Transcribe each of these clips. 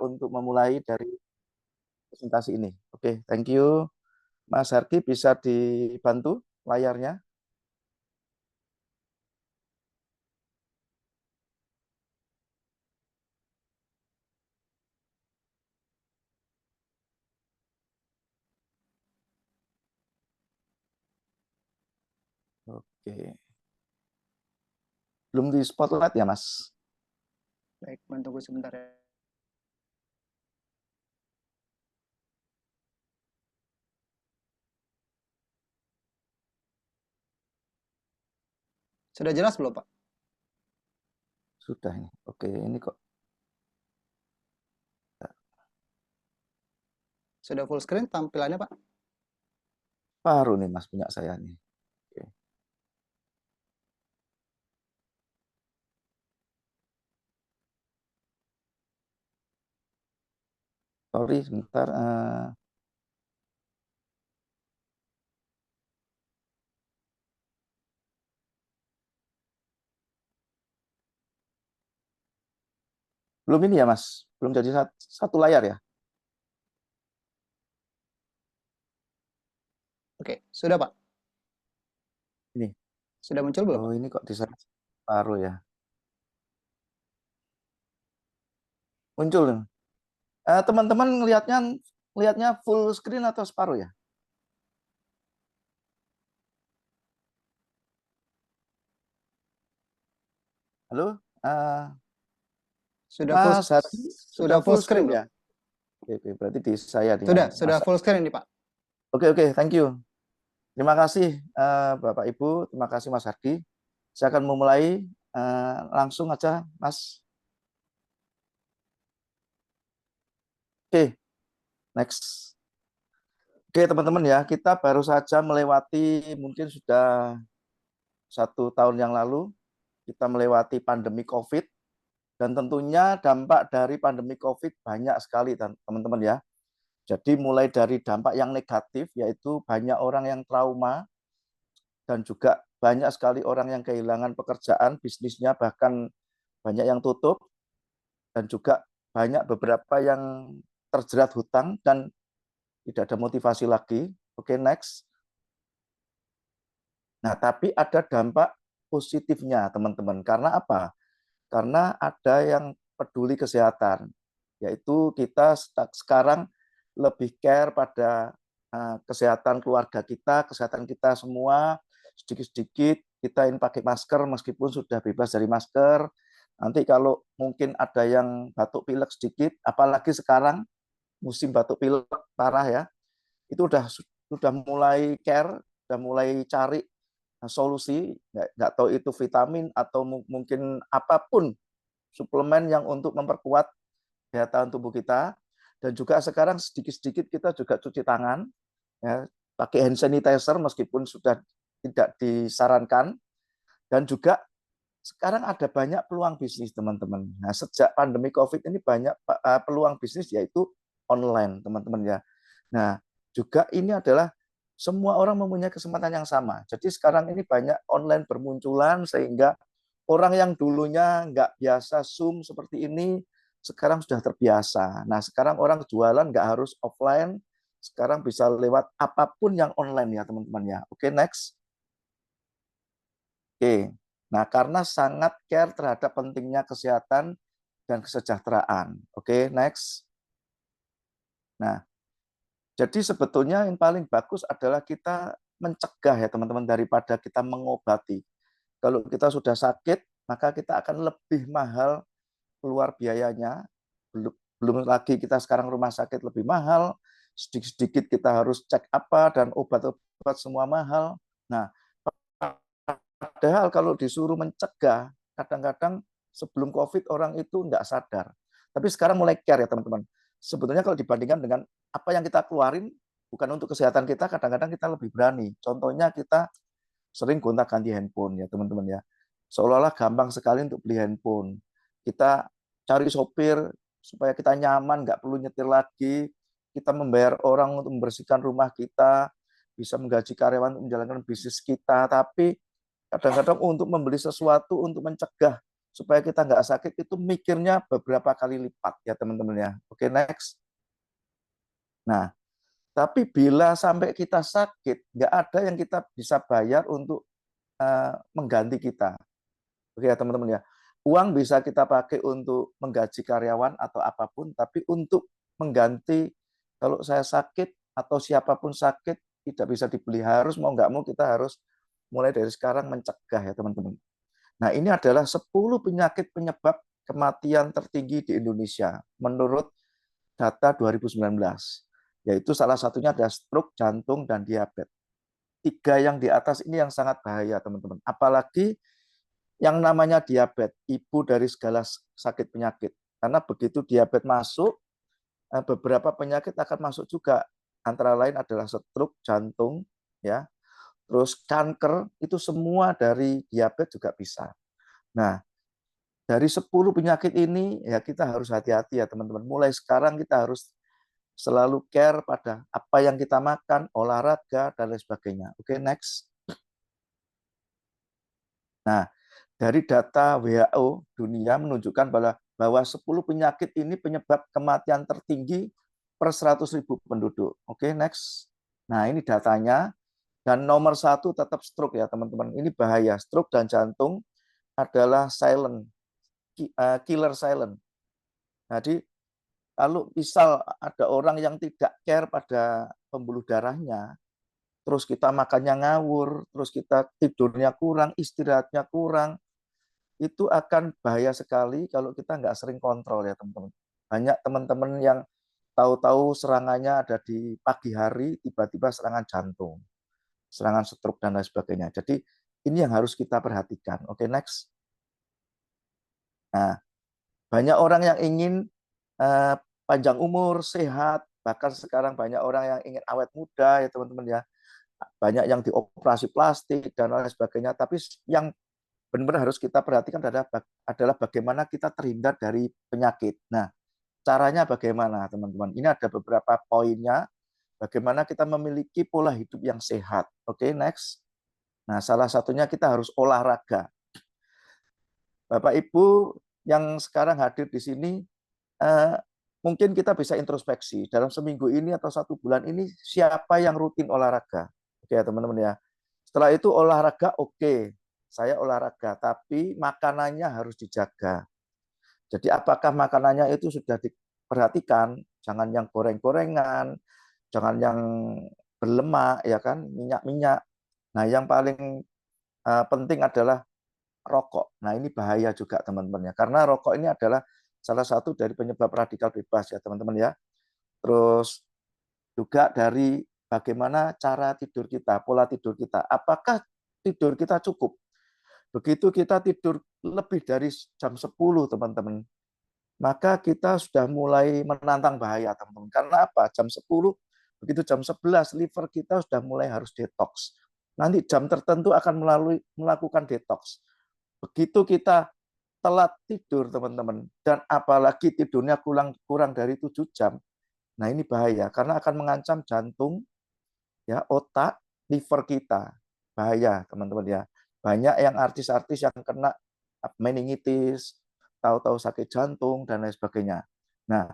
untuk memulai dari presentasi ini. Oke, thank you. Mas Harki bisa dibantu layarnya? Oke. Belum di spotlight ya, Mas? Baik, tunggu sebentar ya. Sudah jelas belum, Pak? Sudah ini. Oke, ini kok. Sudah full screen tampilannya, Pak? Baru nih Mas punya saya nih. Oke. Sorry, sebentar. Belum ini ya, Mas? Belum jadi satu layar ya? Oke, sudah, Pak. Ini. Sudah muncul belum, Oh, Pak? ini kok di sana paruh ya? Muncul. Teman-teman ngelihatnya full screen atau separuh ya? Halo? Sudah full, Mas Hadi sudah full full screen screen belum? ya? Oke, berarti di saya nih yang Sudah masak. full screen nih, Pak. Oke, thank you. Terima kasih Bapak Ibu, terima kasih Mas Hadi. Saya akan memulai langsung aja, Mas. Oke, next. Oke, teman-teman ya, kita baru saja melewati mungkin sudah 1 tahun yang lalu, kita melewati pandemi COVID, dan tentunya dampak dari pandemi COVID banyak sekali, teman-teman ya. Jadi mulai dari dampak yang negatif, yaitu banyak orang yang trauma, dan juga banyak sekali orang yang kehilangan pekerjaan, bisnisnya bahkan banyak yang tutup, dan juga banyak beberapa yang terjerat hutang dan tidak ada motivasi lagi. Oke, next. Nah, tapi ada dampak positifnya, teman-teman. Karena apa? Karena ada yang peduli kesehatan, yaitu kita sekarang lebih care pada kesehatan keluarga kita, kesehatan kita semua. Sedikit-sedikit kita ini pakai masker meskipun sudah bebas dari masker. Nanti kalau mungkin ada yang batuk pilek sedikit, apalagi sekarang musim batuk pilek parah ya, itu sudah mulai care, sudah mulai cari solusi, nggak tahu itu vitamin atau mungkin apapun suplemen yang untuk memperkuat daya tahan tubuh kita. Dan juga sekarang sedikit-sedikit kita juga cuci tangan, ya, pakai hand sanitizer meskipun sudah tidak disarankan. Dan juga sekarang ada banyak peluang bisnis, teman-teman. Nah, sejak pandemi COVID ini banyak peluang bisnis yaitu online, teman-teman ya. Nah, juga ini adalah semua orang mempunyai kesempatan yang sama. Jadi sekarang ini banyak online bermunculan sehingga orang yang dulunya nggak biasa Zoom seperti ini, sekarang sudah terbiasa. Nah, sekarang orang jualan nggak harus offline, sekarang bisa lewat apapun yang online ya, teman-teman ya. Oke, next. Oke. Nah, karena sangat care terhadap pentingnya kesehatan dan kesejahteraan. Oke, next. Nah, jadi sebetulnya yang paling bagus adalah kita mencegah ya, teman-teman, daripada kita mengobati. Kalau kita sudah sakit, maka kita akan lebih mahal keluar biayanya. Belum lagi kita sekarang rumah sakit lebih mahal, sedikit-sedikit kita harus cek apa, dan obat-obat semua mahal. Nah, padahal kalau disuruh mencegah, kadang-kadang sebelum COVID orang itu nggak sadar. Tapi sekarang mulai care ya, teman-teman. Sebetulnya kalau dibandingkan dengan apa yang kita keluarin, bukan untuk kesehatan kita, kadang-kadang kita lebih berani. Contohnya kita sering gonta-ganti handphone ya, teman-teman ya. Seolah-olah gampang sekali untuk beli handphone. Kita cari sopir supaya kita nyaman, nggak perlu nyetir lagi. Kita membayar orang untuk membersihkan rumah kita, bisa menggaji karyawan untuk menjalankan bisnis kita. Tapi kadang-kadang untuk membeli sesuatu, untuk mencegah supaya kita nggak sakit itu mikirnya beberapa kali lipat ya teman-teman ya. Oke, next. Nah, tapi bila sampai kita sakit, nggak ada yang kita bisa bayar untuk mengganti kita. Oke ya teman-teman ya. Uang bisa kita pakai untuk menggaji karyawan atau apapun, tapi untuk mengganti kalau saya sakit atau siapapun sakit tidak bisa dibeli. Harus mau nggak mau kita harus mulai dari sekarang mencegah ya teman-teman. Nah ini adalah 10 penyakit penyebab kematian tertinggi di Indonesia menurut data 2019. Yaitu salah satunya ada stroke, jantung, dan diabetes. 3 yang di atas ini yang sangat bahaya teman-teman. Apalagi yang namanya diabetes, ibu dari segala sakit penyakit. Karena begitu diabetes masuk, beberapa penyakit akan masuk juga. Antara lain adalah stroke, jantung, ya, terus kanker, itu semua dari diabetes juga bisa. Nah, dari 10 penyakit ini, ya kita harus hati-hati ya teman-teman. Mulai sekarang kita harus selalu care pada apa yang kita makan, olahraga, dan lain sebagainya. Oke, next. Nah, dari data WHO dunia menunjukkan bahwa 10 penyakit ini penyebab kematian tertinggi per 100.000 penduduk. Oke, next. Nah, ini datanya. Dan nomor 1 tetap stroke ya teman-teman. Ini bahaya. Stroke dan jantung adalah silent, killer silent. Jadi kalau misal ada orang yang tidak care pada pembuluh darahnya, terus kita makannya ngawur, terus kita tidurnya kurang, istirahatnya kurang, itu akan bahaya sekali kalau kita nggak sering kontrol ya teman-teman. Banyak teman-teman yang tahu-tahu serangannya ada di pagi hari, tiba-tiba serangan jantung, serangan stroke, dan lain sebagainya. Jadi ini yang harus kita perhatikan. Oke, next. Nah, banyak orang yang ingin uh, panjang umur, sehat, bahkan sekarang banyak orang yang ingin awet muda ya teman-teman ya. Banyak yang dioperasi plastik dan lain sebagainya. Tapi yang benar-benar harus kita perhatikan adalah bagaimana kita terhindar dari penyakit. Nah, caranya bagaimana teman-teman? Ini ada beberapa poinnya. Bagaimana kita memiliki pola hidup yang sehat. Oke, next. Nah, salah satunya kita harus olahraga. Bapak Ibu yang sekarang hadir di sini, mungkin kita bisa introspeksi dalam seminggu ini atau 1 bulan ini siapa yang rutin olahraga. Oke ya teman-teman ya. Setelah itu olahraga oke, saya olahraga, tapi makanannya harus dijaga. Jadi apakah makanannya itu sudah diperhatikan, jangan yang goreng-gorengan, jangan yang berlemak ya kan, minyak-minyak. Nah, yang paling penting adalah rokok. Nah, ini bahaya juga teman-teman ya. Karena rokok ini adalah salah satu dari penyebab radikal bebas ya teman-teman ya. Terus juga dari bagaimana cara tidur kita, pola tidur kita. Apakah tidur kita cukup? Begitu kita tidur lebih dari jam 10 teman-teman, maka kita sudah mulai menantang bahaya teman-teman. Karena apa? Jam 10, begitu jam 11 liver kita sudah mulai harus detox. Nanti jam tertentu akan melakukan detox. Begitu kita telat tidur teman-teman, dan apalagi tidurnya kurang dari 7 jam, nah ini bahaya karena akan mengancam jantung, ya, otak, liver kita. Bahaya teman-teman ya. Banyak yang artis-artis yang kena meningitis, tahu-tahu sakit jantung dan lain sebagainya. Nah,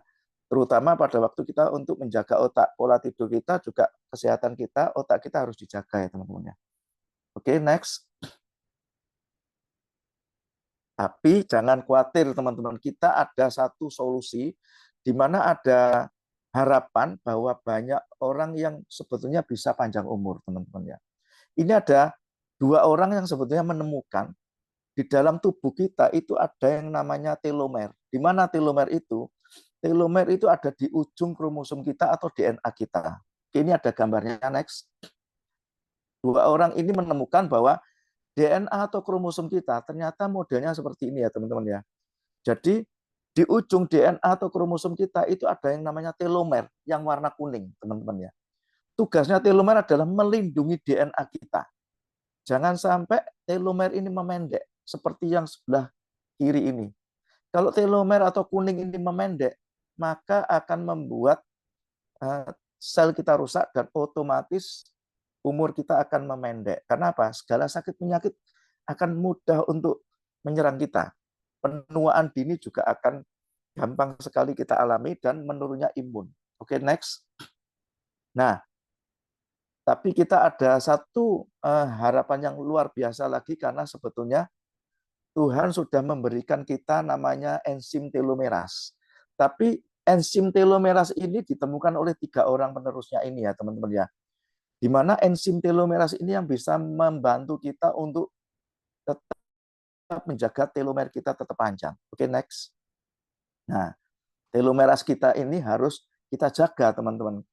terutama pada waktu kita untuk menjaga otak, pola tidur kita juga kesehatan kita, otak kita harus dijaga ya teman-teman ya. Oke, next. Tapi jangan khawatir teman-teman, kita ada satu solusi di mana ada harapan bahwa banyak orang yang sebetulnya bisa panjang umur teman-teman ya. Ini ada 2 orang yang sebetulnya menemukan di dalam tubuh kita itu ada yang namanya telomer. Di mana telomer itu? Telomer itu ada di ujung kromosom kita atau DNA kita. Ini ada gambarnya, next. 2 orang ini menemukan bahwa DNA atau kromosom kita ternyata modelnya seperti ini ya teman-teman ya. Jadi di ujung DNA atau kromosom kita itu ada yang namanya telomer yang warna kuning teman-teman ya. Tugasnya telomer adalah melindungi DNA kita. Jangan sampai telomer ini memendek seperti yang sebelah kiri ini. Kalau telomer atau kuning ini memendek, maka akan membuat sel kita rusak dan otomatis umur kita akan memendek. Karena apa? Segala sakit penyakit akan mudah untuk menyerang kita. penuaan dini juga akan gampang sekali kita alami dan menurunnya imun. Oke, next. Nah, tapi kita ada satu harapan yang luar biasa lagi karena sebetulnya Tuhan sudah memberikan kita namanya enzim telomeras. Tapi enzim telomeras ini ditemukan oleh 3 orang penerusnya ini ya teman-teman ya. Di mana enzim telomeras ini yang bisa membantu kita untuk tetap menjaga telomer kita tetap panjang. Oke, next. Nah, telomeras kita ini harus kita jaga teman-teman.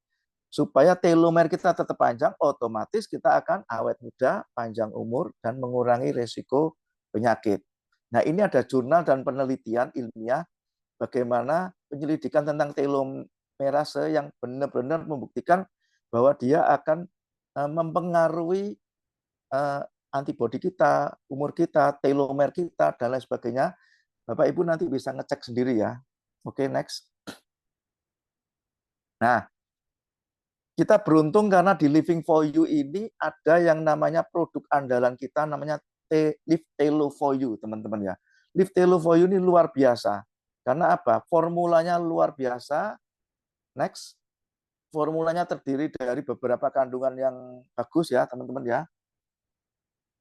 Supaya telomer kita tetap panjang, otomatis kita akan awet muda, panjang umur, dan mengurangi resiko penyakit. Nah, ini ada jurnal dan penelitian ilmiah bagaimana penyelidikan tentang telomerase yang benar-benar membuktikan bahwa dia akan mempengaruhi antibodi kita, umur kita, telomer kita, dan lain sebagainya. Bapak Ibu nanti bisa ngecek sendiri ya. Oke, next. Nah, kita beruntung karena di Living for You ini ada yang namanya produk andalan kita namanya Live Telo for You, teman-teman ya. Live Telo for You ini luar biasa. Karena apa? Formulanya luar biasa. Next. Formulanya terdiri dari beberapa kandungan yang bagus ya, teman-teman ya.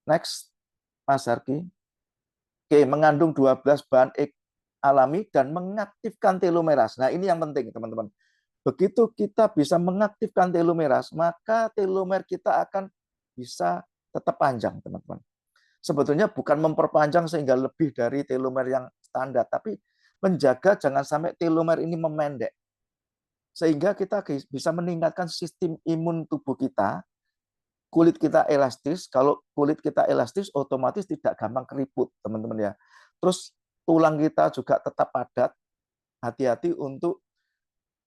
Next, Mas Harki. Oke, mengandung 12 bahan alami dan mengaktifkan telomeras. Nah, ini yang penting, teman-teman. Begitu kita bisa mengaktifkan telomeras, maka telomer kita akan bisa tetap panjang, teman-teman. Sebetulnya bukan memperpanjang sehingga lebih dari telomer yang standar, tapi menjaga jangan sampai telomer ini memendek. Sehingga kita bisa meningkatkan sistem imun tubuh kita, kulit kita elastis. Kalau kulit kita elastis, otomatis tidak gampang keriput, teman-teman ya. Terus tulang kita juga tetap padat. Hati-hati untuk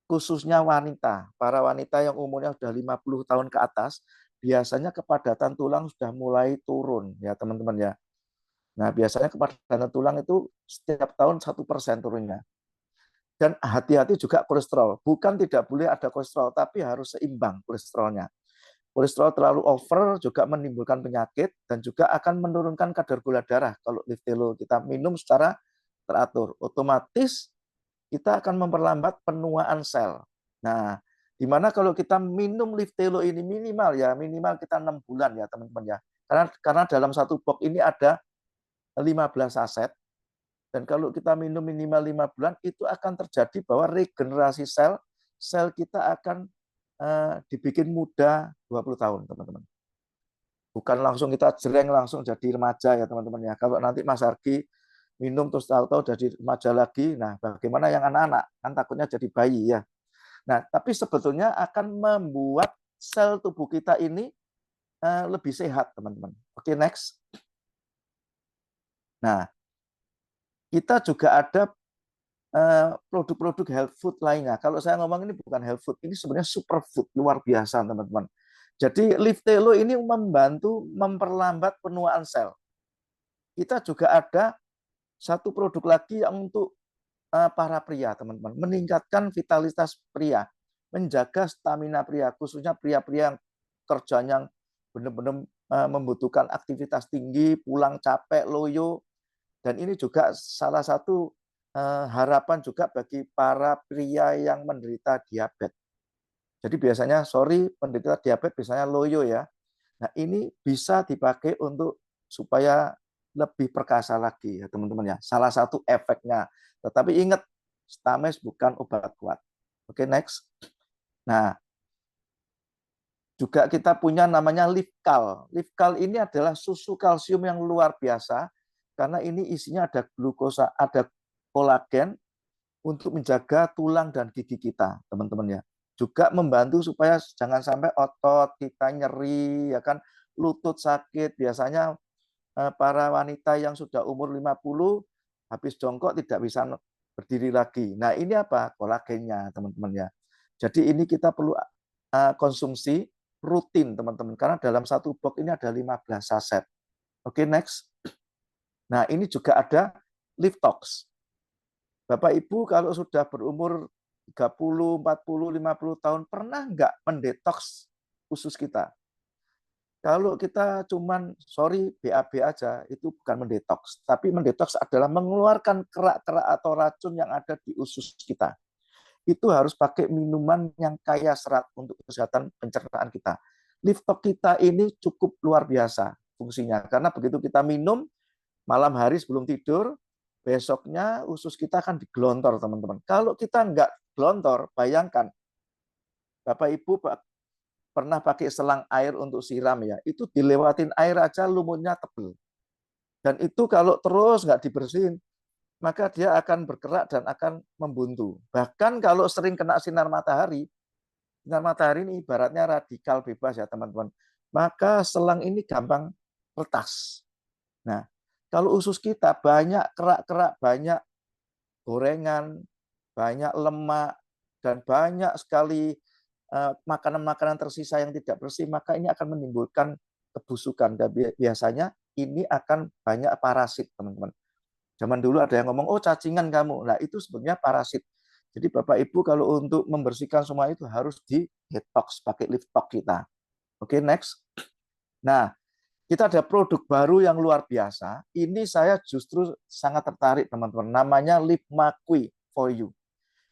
khususnya wanita, para wanita yang umurnya sudah 50 tahun ke atas, biasanya kepadatan tulang sudah mulai turun ya teman-teman ya. Nah biasanya kepadatan tulang itu setiap tahun 1% turunnya. Dan hati-hati juga kolesterol. Bukan tidak boleh ada kolesterol, tapi harus seimbang kolesterolnya. Kolesterol terlalu over juga menimbulkan penyakit dan juga akan menurunkan kadar gula darah. Kalau Livtelo kita minum secara teratur, otomatis kita akan memperlambat penuaan sel. Nah, di mana kalau kita minum Livtelo ini minimal kita 6 bulan ya teman-teman ya. Karena dalam satu box ini ada 15 saset dan kalau kita minum minimal 5 bulan itu akan terjadi bahwa regenerasi sel kita akan dibikin muda 20 tahun teman-teman. Bukan langsung kita jreng langsung jadi remaja ya teman-teman ya. Kalau nanti Mas Argi minum terus tahu-tahu jadi remaja lagi, nah bagaimana yang anak-anak? Kan takutnya jadi bayi ya. Nah, tapi sebetulnya akan membuat sel tubuh kita ini lebih sehat, teman-teman. Oke, next. Nah, kita juga ada produk-produk health food lainnya. Kalau saya ngomong ini bukan health food, ini sebenarnya superfood, luar biasa, teman-teman. Jadi, Livtelo ini membantu memperlambat penuaan sel. Kita juga ada satu produk lagi yang untuk para pria, teman-teman. Meningkatkan vitalitas pria, menjaga stamina pria, khususnya pria-pria yang kerjanya benar-benar membutuhkan aktivitas tinggi, pulang capek, loyo. Dan ini juga salah satu harapan juga bagi para pria yang menderita diabetes. Jadi biasanya, penderita diabetes biasanya loyo ya. Nah ini bisa dipakai untuk supaya lebih perkasa lagi ya teman-teman ya. Salah satu efeknya. Tetapi ingat, Stames bukan obat kuat. Oke, next. Nah, juga kita punya namanya Livkal. Livkal ini adalah susu kalsium yang luar biasa karena ini isinya ada glukosa, ada kolagen untuk menjaga tulang dan gigi kita, teman-teman ya. Juga membantu supaya jangan sampai otot kita nyeri, ya kan, lutut sakit. Biasanya para wanita yang sudah umur 50 habis jongkok tidak bisa berdiri lagi. Nah, ini apa? Kolagennya, teman-teman ya. Jadi ini kita perlu konsumsi rutin, teman-teman. Karena dalam satu box ini ada 15 saset. Oke, next. Nah, ini juga ada Livtox. Bapak Ibu kalau sudah berumur 30, 40, 50 tahun, pernah nggak mendetoks usus kita? Kalau kita cuman, sorry, BAB aja, itu bukan mendetoks. Tapi mendetoks adalah mengeluarkan kerak-kerak atau racun yang ada di usus kita. Itu harus pakai minuman yang kaya serat untuk kesehatan pencernaan kita. Liftok kita ini cukup luar biasa fungsinya. Karena begitu kita minum, malam hari sebelum tidur, besoknya usus kita akan digelontor, teman-teman. Kalau kita nggak gelontor, bayangkan, Bapak Ibu pernah pakai selang air untuk siram ya, itu dilewatin air aja lumutnya tebel. Dan itu kalau terus nggak dibersihin, maka dia akan bergerak dan akan membuntu. Bahkan kalau sering kena sinar matahari ini ibaratnya radikal bebas ya teman-teman, maka selang ini gampang retas. Nah, kalau usus kita banyak kerak-kerak, banyak gorengan, banyak lemak, dan banyak sekali makanan-makanan tersisa yang tidak bersih, maka ini akan menimbulkan kebusukan. Dan biasanya ini akan banyak parasit, teman-teman. Zaman dulu ada yang ngomong, oh cacingan kamu. Nah, itu sebenarnya parasit. Jadi Bapak Ibu kalau untuk membersihkan semua itu harus di detox, pakai Liftok kita. Oke, next. Nah, kita ada produk baru yang luar biasa. Ini saya justru sangat tertarik, teman-teman. Namanya Lipmakui for You.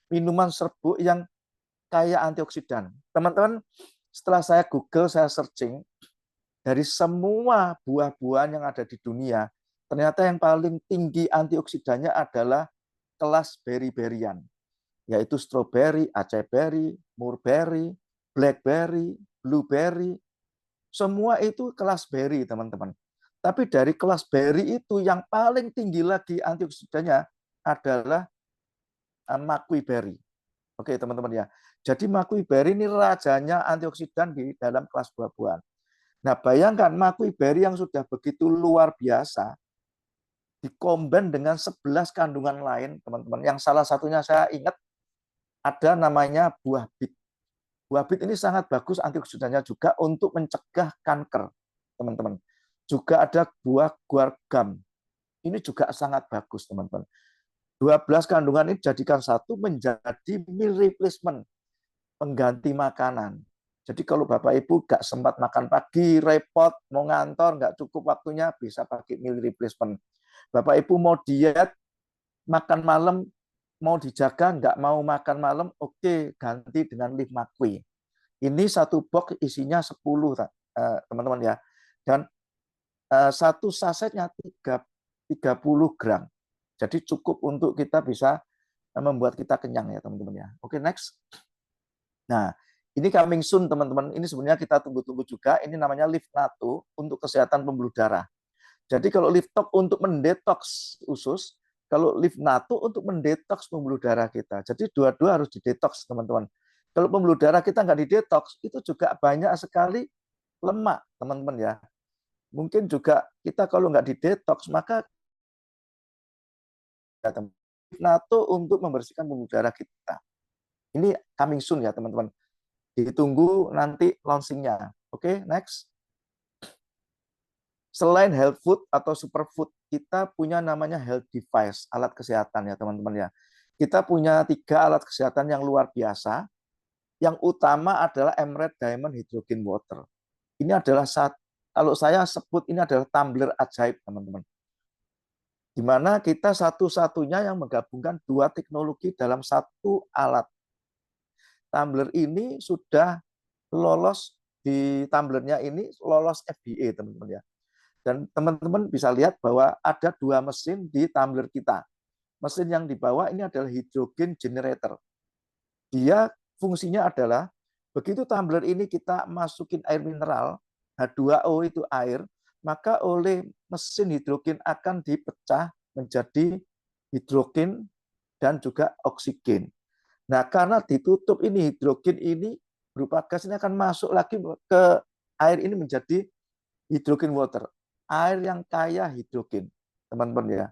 Minuman serbuk yang kaya antioksidan. Teman-teman, setelah saya Google, saya searching, dari semua buah-buahan yang ada di dunia, ternyata yang paling tinggi antioksidannya adalah kelas berry-berryan, yaitu strawberry, acai berry, mulberry, blackberry, blueberry, semua itu kelas berry, teman-teman. Tapi dari kelas berry itu yang paling tinggi lagi antioksidannya adalah makui berry. Oke, teman-teman ya. Jadi makui berry ini rajanya antioksidan di dalam kelas buah-buahan. Nah, bayangkan makui berry yang sudah begitu luar biasa dikomben dengan 11 kandungan lain, teman-teman. Yang salah satunya saya ingat ada namanya buah bit. Buah bit ini sangat bagus antioksidannya juga untuk mencegah kanker, teman-teman. Juga ada buah guar gum. Ini juga sangat bagus, teman-teman. 12 kandungan ini jadikan satu menjadi meal replacement, pengganti makanan. Jadi kalau Bapak Ibu nggak sempat makan pagi, repot, mau ngantor, nggak cukup waktunya, bisa pakai meal replacement. Bapak Ibu mau diet, makan malam, mau dijaga, nggak mau makan malam, oke, ganti dengan Lipmakui. Ini satu box isinya 10, teman-teman ya. Dan satu sasetnya 30 gram. Jadi cukup untuk kita bisa membuat kita kenyang ya teman-teman ya. Oke, next. Nah, ini coming soon teman-teman. Ini sebenarnya kita tunggu-tunggu juga. Ini namanya Lifnato untuk kesehatan pembuluh darah. Jadi kalau Liftok untuk mendetoks usus, kalau Lifnato untuk mendetoks pembuluh darah kita. Jadi dua-dua harus didetoks teman-teman. Kalau pembuluh darah kita nggak didetoks, itu juga banyak sekali lemak teman-teman ya. Mungkin juga kita kalau nggak didetoks, maka Lifnato untuk membersihkan pembuluh darah kita. Ini coming soon ya teman-teman. Ditunggu nanti launchingnya. Oke, next. Selain health food atau superfood, kita punya namanya health device, alat kesehatan ya teman-teman ya. Kita punya 3 alat kesehatan yang luar biasa. Yang utama adalah Emerald Diamond Hydrogen Water. Ini adalah kalau saya sebut ini adalah tumbler ajaib teman-teman. Di mana kita satu-satunya yang menggabungkan 2 teknologi dalam satu alat. Tumbler ini sudah lolos di tumblernya ini lolos FDA teman-teman ya. Dan teman-teman bisa lihat bahwa ada 2 mesin di tumbler kita. Mesin yang dibawa ini adalah hydrogen generator. Dia fungsinya adalah begitu tumbler ini kita masukin air mineral, H2O itu air, maka oleh mesin hidrogen akan dipecah menjadi hidrogen dan juga oksigen. Nah, karena ditutup ini hidrogen ini berupa gas ini akan masuk lagi ke air ini menjadi hydrogen water, air yang kaya hidrogen, teman-teman ya.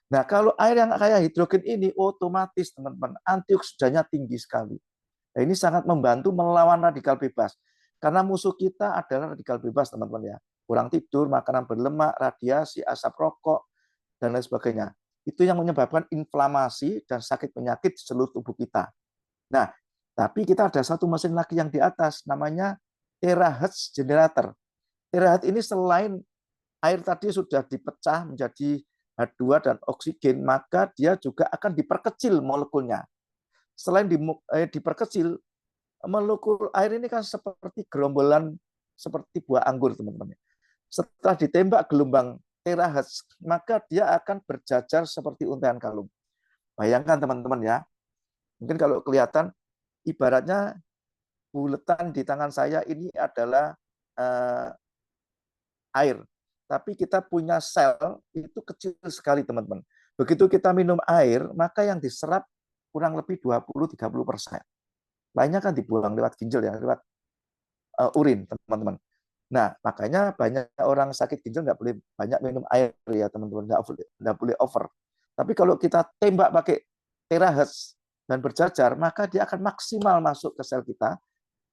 Nah, kalau air yang kaya hidrogen ini otomatis teman-teman antioksidannya tinggi sekali. Nah, ini sangat membantu melawan radikal bebas. Karena musuh kita adalah radikal bebas, teman-teman ya. Kurang tidur, makanan berlemak, radiasi, asap rokok, dan lain sebagainya. Itu yang menyebabkan inflamasi dan sakit penyakit di seluruh tubuh kita. Nah, tapi kita ada satu mesin lagi yang di atas, namanya terahertz generator. Terahat ini selain air tadi sudah dipecah menjadi H2 dan oksigen, maka dia juga akan diperkecil molekulnya. Selain diperkecil, molekul air ini kan seperti gerombolan, seperti buah anggur, teman-teman. Setelah ditembak gelombang terahertz, maka dia akan berjajar seperti untaian kalung. Bayangkan teman-teman ya, mungkin kalau kelihatan, ibaratnya buletan di tangan saya ini adalah air. Tapi kita punya sel itu kecil sekali, teman-teman. Begitu kita minum air, maka yang diserap kurang lebih 20-30%. Lainnya kan dibuang lewat ginjal ya, lewat urin, teman-teman. Nah, makanya banyak orang sakit ginjal nggak boleh banyak minum air ya, teman-teman. Nggak boleh over. Tapi kalau kita tembak pakai terahertz dan berjajar, maka dia akan maksimal masuk ke sel kita.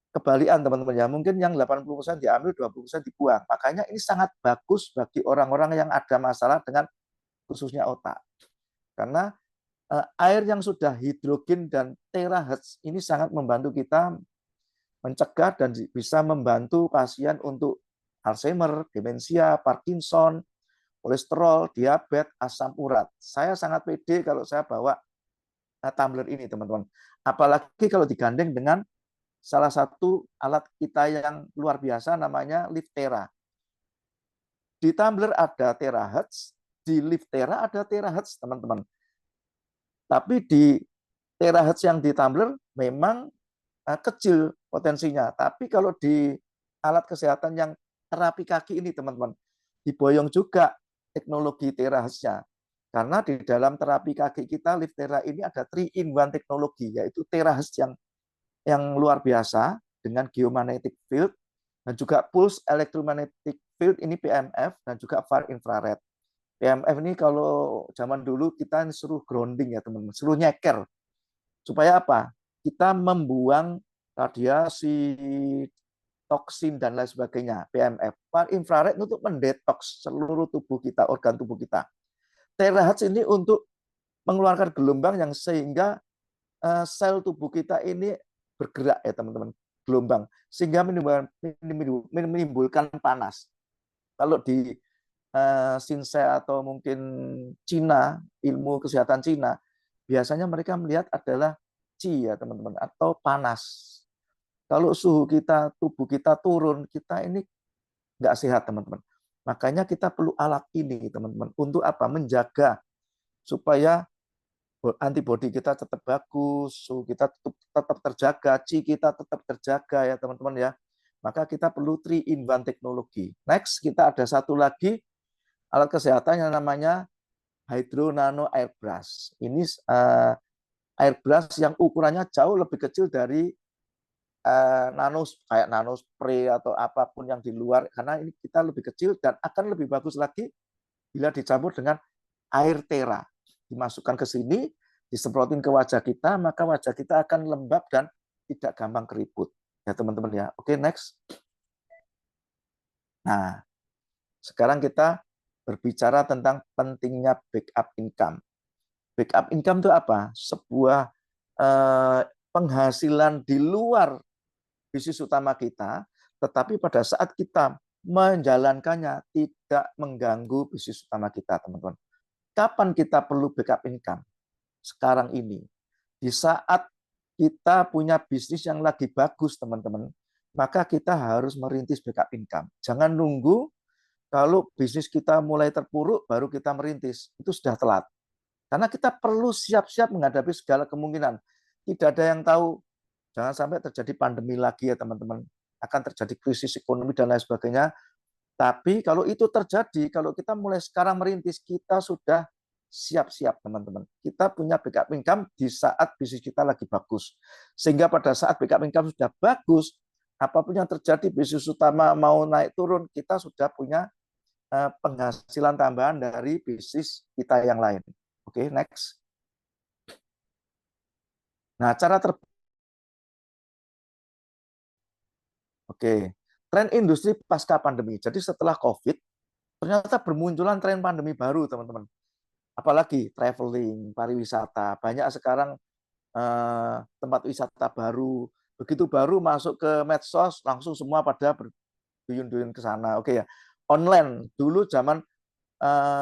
Kebalikan teman-teman ya, mungkin yang 80% diambil, 20% dibuang. Makanya ini sangat bagus bagi orang-orang yang ada masalah dengan khususnya otak. Karena air yang sudah hidrogen dan terahertz ini sangat membantu kita mencegah dan bisa membantu pasien untuk Alzheimer, demensia, Parkinson, kolesterol, diabetes, asam urat. Saya sangat pede kalau saya bawa tumbler ini, teman-teman. Apalagi kalau digandeng dengan salah satu alat kita yang luar biasa namanya Liftera. Di tumbler ada terahertz, di Liftera ada terahertz, teman-teman. Tapi di terahertz yang di tumbler memang kecil potensinya. Tapi kalau di alat kesehatan yang terapi kaki ini, teman-teman, diboyong juga teknologi terahertznya. Karena di dalam terapi kaki kita, Liftera ini ada 3-in-1 teknologi, yaitu terahertz yang luar biasa dengan geomagnetic field dan juga pulse electromagnetic field ini PMF dan juga far infrared. PMF ini kalau zaman dulu kita suruh grounding ya teman-teman, suruh nyeker. Supaya apa? Kita membuang radiasi, toksin dan lain sebagainya. PMF, far infrared untuk mendetoks seluruh tubuh kita, organ tubuh kita. Terahertz ini untuk mengeluarkan gelombang yang sehingga sel tubuh kita ini bergerak ya teman-teman, gelombang sehingga menimbulkan panas. Kalau di Shinsei atau mungkin Cina, ilmu kesehatan Cina, biasanya mereka melihat adalah qi ya teman-teman, atau panas. Kalau suhu kita, tubuh kita turun, kita ini nggak sehat teman-teman. Makanya kita perlu alat ini teman-teman, untuk apa? Menjaga supaya antibodi kita tetap bagus, suhu kita tetap terjaga, qi kita tetap terjaga ya teman-teman ya. Maka kita perlu 3-in-1 teknologi. Next, kita ada satu lagi alat kesehatan yang namanya Hydro Nano Airbrush. Ini airbrush yang ukurannya jauh lebih kecil dari nano, kayak nano spray atau apapun yang di luar, karena ini kita lebih kecil dan akan lebih bagus lagi bila dicampur dengan air tera. Dimasukkan ke sini, disemprotin ke wajah kita, maka wajah kita akan lembab dan tidak gampang keriput. Ya teman-teman ya. Oke, next. Nah, sekarang kita berbicara tentang pentingnya backup income. Backup income itu apa? Sebuah penghasilan di luar bisnis utama kita, tetapi pada saat kita menjalankannya tidak mengganggu bisnis utama kita, teman-teman. Kapan kita perlu backup income? Sekarang ini. Di saat kita punya bisnis yang lagi bagus, teman-teman, maka kita harus merintis backup income. Jangan nunggu kalau bisnis kita mulai terpuruk baru kita merintis. Itu sudah telat. Karena kita perlu siap-siap menghadapi segala kemungkinan. Tidak ada yang tahu, jangan sampai terjadi pandemi lagi ya teman-teman. Akan terjadi krisis ekonomi dan lain sebagainya. Tapi kalau itu terjadi, kalau kita mulai sekarang merintis, kita sudah siap-siap teman-teman. Kita punya backup income di saat bisnis kita lagi bagus. Sehingga pada saat backup income sudah bagus, apapun yang terjadi, bisnis utama mau naik turun, kita sudah punya penghasilan tambahan dari bisnis kita yang lain. Oke, next. Nah, Oke, tren industri pasca pandemi. Jadi setelah COVID, ternyata bermunculan tren pandemi baru, teman-teman. Apalagi traveling, pariwisata. Banyak sekarang tempat wisata baru. Begitu baru masuk ke medsos, langsung semua pada duyun-duyun ke sana. Oke ya. Online dulu zaman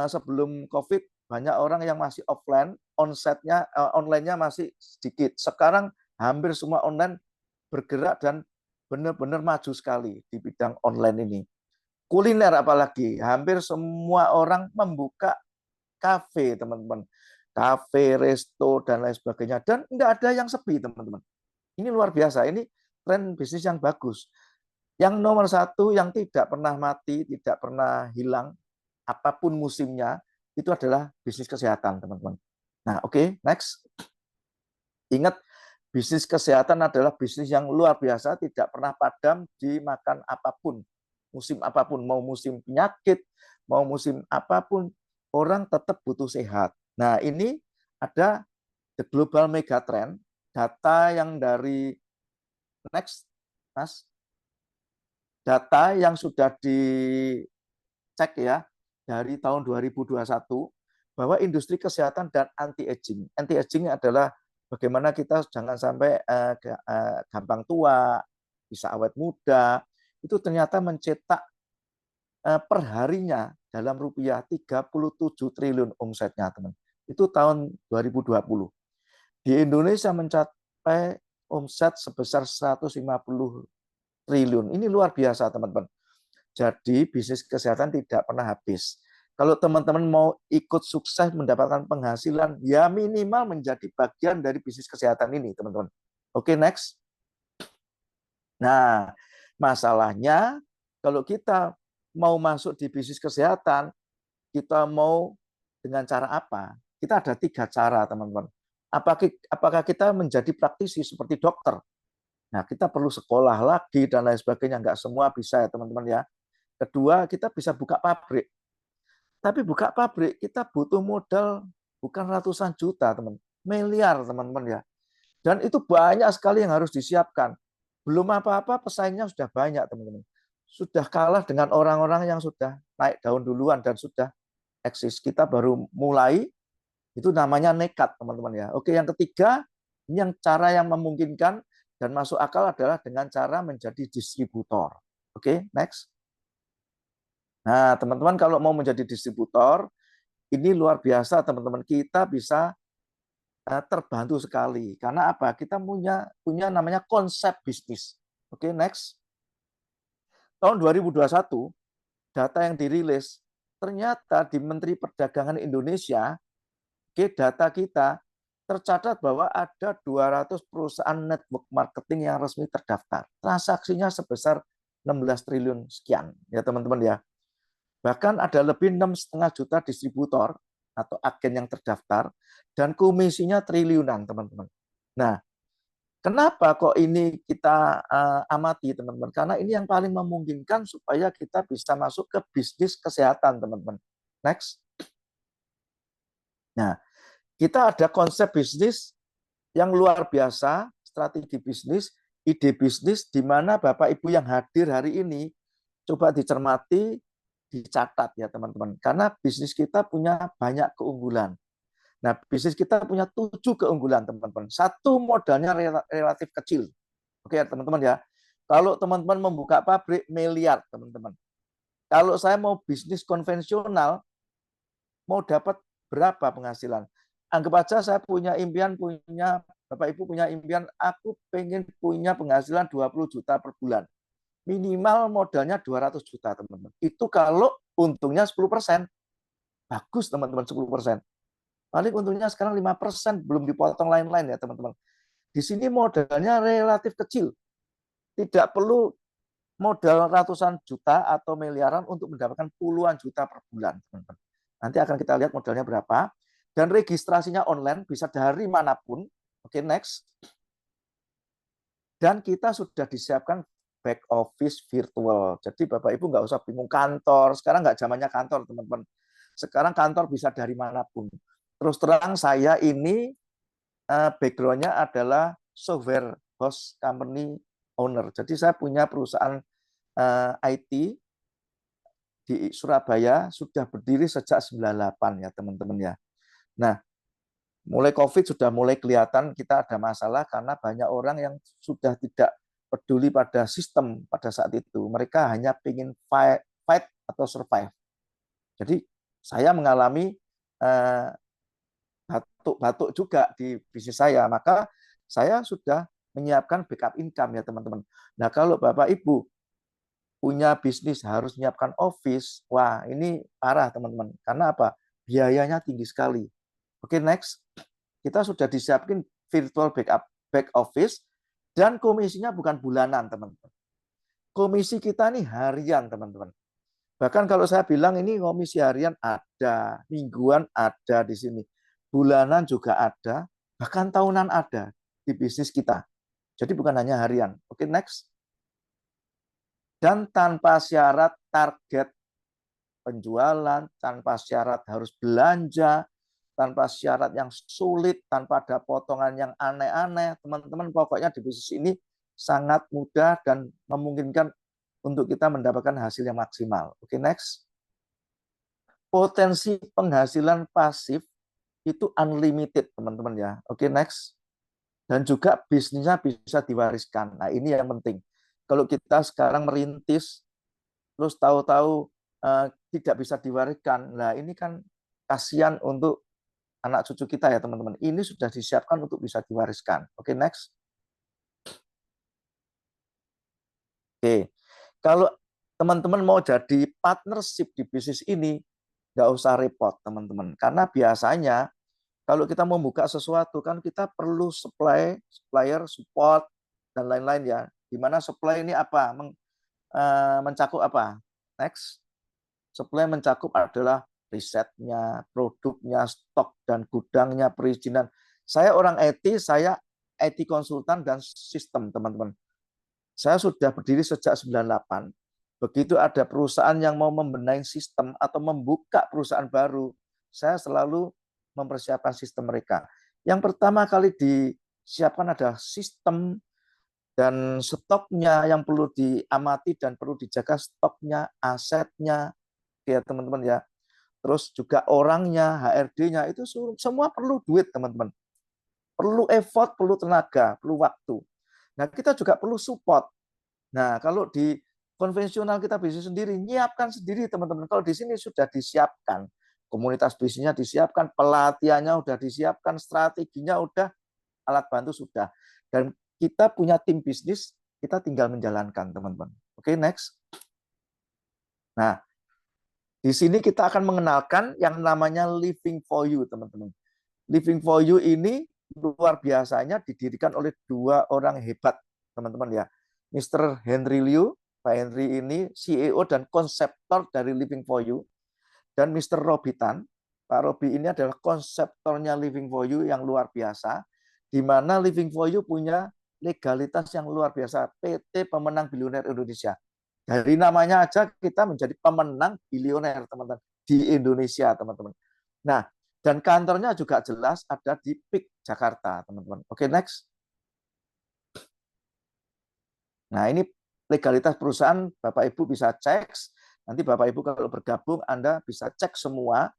sebelum COVID banyak orang yang masih offline, online-nya masih sedikit. Sekarang hampir semua online bergerak dan benar-benar maju sekali di bidang online ini. Kuliner apalagi, hampir semua orang membuka kafe, teman-teman. Kafe, resto, dan lain sebagainya. Dan nggak ada yang sepi, teman-teman. Ini luar biasa, ini tren bisnis yang bagus. Yang nomor satu yang tidak pernah mati, tidak pernah hilang, apapun musimnya, itu adalah bisnis kesehatan, teman-teman. Nah, oke, next. Ingat, bisnis kesehatan adalah bisnis yang luar biasa, tidak pernah padam dimakan apapun. Musim apapun, mau musim penyakit, mau musim apapun, orang tetap butuh sehat. Nah, ini ada the global megatrend, data yang dari next, Mas, data yang sudah dicek ya dari tahun 2021 bahwa industri kesehatan dan anti-aging. Anti-aging adalah bagaimana kita jangan sampai gampang tua, bisa awet muda. Itu ternyata mencetak perharinya dalam rupiah 37 triliun omsetnya, teman. Itu tahun 2020. Di Indonesia mencapai omset sebesar 150 triliun. Ini luar biasa, teman-teman. Jadi bisnis kesehatan tidak pernah habis. Kalau teman-teman mau ikut sukses mendapatkan penghasilan, ya minimal menjadi bagian dari bisnis kesehatan ini, teman-teman. Oke, next. Nah, masalahnya kalau kita mau masuk di bisnis kesehatan, kita mau dengan cara apa? Kita ada 3 cara, teman-teman. Apakah kita menjadi praktisi seperti dokter? Nah, kita perlu sekolah lagi dan lain sebagainya. Enggak semua bisa ya, teman-teman ya. Kedua, kita bisa buka pabrik. Tapi buka pabrik, kita butuh modal bukan ratusan juta, teman. Miliar, teman-teman ya. Dan itu banyak sekali yang harus disiapkan. Belum apa-apa, pesaingnya sudah banyak, teman-teman. Sudah kalah dengan orang-orang yang sudah naik daun duluan dan sudah eksis. Kita baru mulai, itu namanya nekat, teman-teman ya. Oke, yang ketiga, ini yang cara yang memungkinkan dan masuk akal adalah dengan cara menjadi distributor. Oke, next. Nah, teman-teman kalau mau menjadi distributor, ini luar biasa, teman-teman. Kita bisa terbantu sekali. Karena apa? Kita punya namanya konsep bisnis. Oke, next. Tahun 2021, data yang dirilis, ternyata di Menteri Perdagangan Indonesia, data kita tercatat bahwa ada 200 perusahaan network marketing yang resmi terdaftar. Transaksinya sebesar 16 triliun sekian, ya teman-teman ya. Bahkan ada lebih 6,5 juta distributor atau agen yang terdaftar dan komisinya triliunan, teman-teman. Nah, kenapa kok ini kita amati, teman-teman? Karena ini yang paling memungkinkan supaya kita bisa masuk ke bisnis kesehatan, teman-teman. Next. Nah, kita ada konsep bisnis yang luar biasa, strategi bisnis, ide bisnis, di mana Bapak Ibu yang hadir hari ini, coba dicermati, dicatat ya teman-teman. Karena bisnis kita punya banyak keunggulan. Nah, bisnis kita punya 7 keunggulan, teman-teman. Satu, modalnya relatif kecil. Oke ya teman-teman ya. Kalau teman-teman membuka pabrik, miliar teman-teman. Kalau saya mau bisnis konvensional, mau dapat berapa penghasilan? Anggap aja saya punya impian, Bapak Ibu punya impian, aku pengen punya penghasilan 20 juta per bulan. Minimal modalnya 200 juta, teman-teman. Itu kalau untungnya 10%. Bagus, teman-teman, 10%. Paling untungnya sekarang 5%, belum dipotong lain-lain ya, teman-teman. Di sini modalnya relatif kecil. Tidak perlu modal ratusan juta atau miliaran untuk mendapatkan puluhan juta per bulan, teman-teman. Nanti akan kita lihat modalnya berapa. Dan registrasinya online, bisa dari manapun. Oke, next. Dan kita sudah disiapkan back office virtual. Jadi Bapak Ibu nggak usah bingung kantor. Sekarang nggak zamannya kantor, teman-teman. Sekarang kantor bisa dari manapun. Terus terang saya ini background-nya adalah software host company owner. Jadi saya punya perusahaan IT di Surabaya sudah berdiri sejak 98 ya teman-teman ya. Nah, mulai COVID sudah mulai kelihatan kita ada masalah karena banyak orang yang sudah tidak peduli pada sistem pada saat itu. Mereka hanya ingin fight atau survive. Jadi saya mengalami batuk-batuk juga di bisnis saya. Maka saya sudah menyiapkan backup income ya teman-teman. Nah kalau Bapak Ibu punya bisnis harus menyiapkan office, wah ini parah teman-teman. Karena apa? Biayanya tinggi sekali. Oke, next. Kita sudah disiapkan virtual back office dan komisinya bukan bulanan teman-teman. Komisi kita nih harian teman-teman. Bahkan kalau saya bilang ini komisi harian ada, mingguan ada di sini. Bulanan juga ada, bahkan tahunan ada di bisnis kita. Jadi bukan hanya harian. Oke, next. Dan tanpa syarat target penjualan, tanpa syarat harus belanja, tanpa syarat yang sulit, tanpa ada potongan yang aneh-aneh. Teman-teman, pokoknya di bisnis ini sangat mudah dan memungkinkan untuk kita mendapatkan hasil yang maksimal. Oke, next. Potensi penghasilan pasif itu unlimited, teman-teman ya. Oke, next. Dan juga bisnisnya bisa diwariskan. Nah, ini yang penting. Kalau kita sekarang merintis, terus tahu-tahu tidak bisa diwariskan, nah ini kan kasihan untuk anak cucu kita ya teman-teman. Ini sudah disiapkan untuk bisa diwariskan. Oke, next. Oke, kalau teman-teman mau jadi partnership di bisnis ini, nggak usah repot teman-teman. Karena biasanya kalau kita mau buka sesuatu kan kita perlu supplier, support, dan lain-lain ya. Dimana supply ini apa? Mencakup apa? Next. Supply mencakup adalah risetnya, produknya, stok dan gudangnya, perizinan. Saya orang IT, saya IT konsultan dan sistem, teman-teman. Saya sudah berdiri sejak 98. Begitu ada perusahaan yang mau membenahi sistem atau membuka perusahaan baru, saya selalu mempersiapkan sistem mereka. Yang pertama kali disiapkan adalah sistem dan stoknya yang perlu diamati dan perlu dijaga stoknya, asetnya, ya teman-teman ya. Terus juga orangnya, HRD-nya itu semua perlu duit teman-teman. Perlu effort, perlu tenaga, perlu waktu. Nah kita juga perlu support. Nah kalau di konvensional kita bisnis sendiri, nyiapkan sendiri teman-teman. Kalau di sini sudah disiapkan, komunitas bisnisnya disiapkan, pelatihannya sudah disiapkan, strateginya udah, alat bantu sudah. Dan kita punya tim bisnis, kita tinggal menjalankan teman-teman. Oke, next. Nah, di sini kita akan mengenalkan yang namanya Living for You, teman-teman. Living for You ini luar biasanya didirikan oleh dua orang hebat, teman-teman ya. Mr. Henry Liu, Pak Henry ini CEO dan konseptor dari Living for You, dan Mr. Robi Tan. Pak Robi ini adalah konseptornya Living for You yang luar biasa, di mana Living for You punya legalitas yang luar biasa, PT Pemenang Bilioner Indonesia. Dari namanya aja kita menjadi pemenang bilioner, teman-teman, di Indonesia, teman-teman. Nah, dan kantornya juga jelas ada di PIK Jakarta, teman-teman. Oke, next. Nah, ini legalitas perusahaan, Bapak Ibu bisa cek. Nanti Bapak Ibu kalau bergabung, Anda bisa cek semua.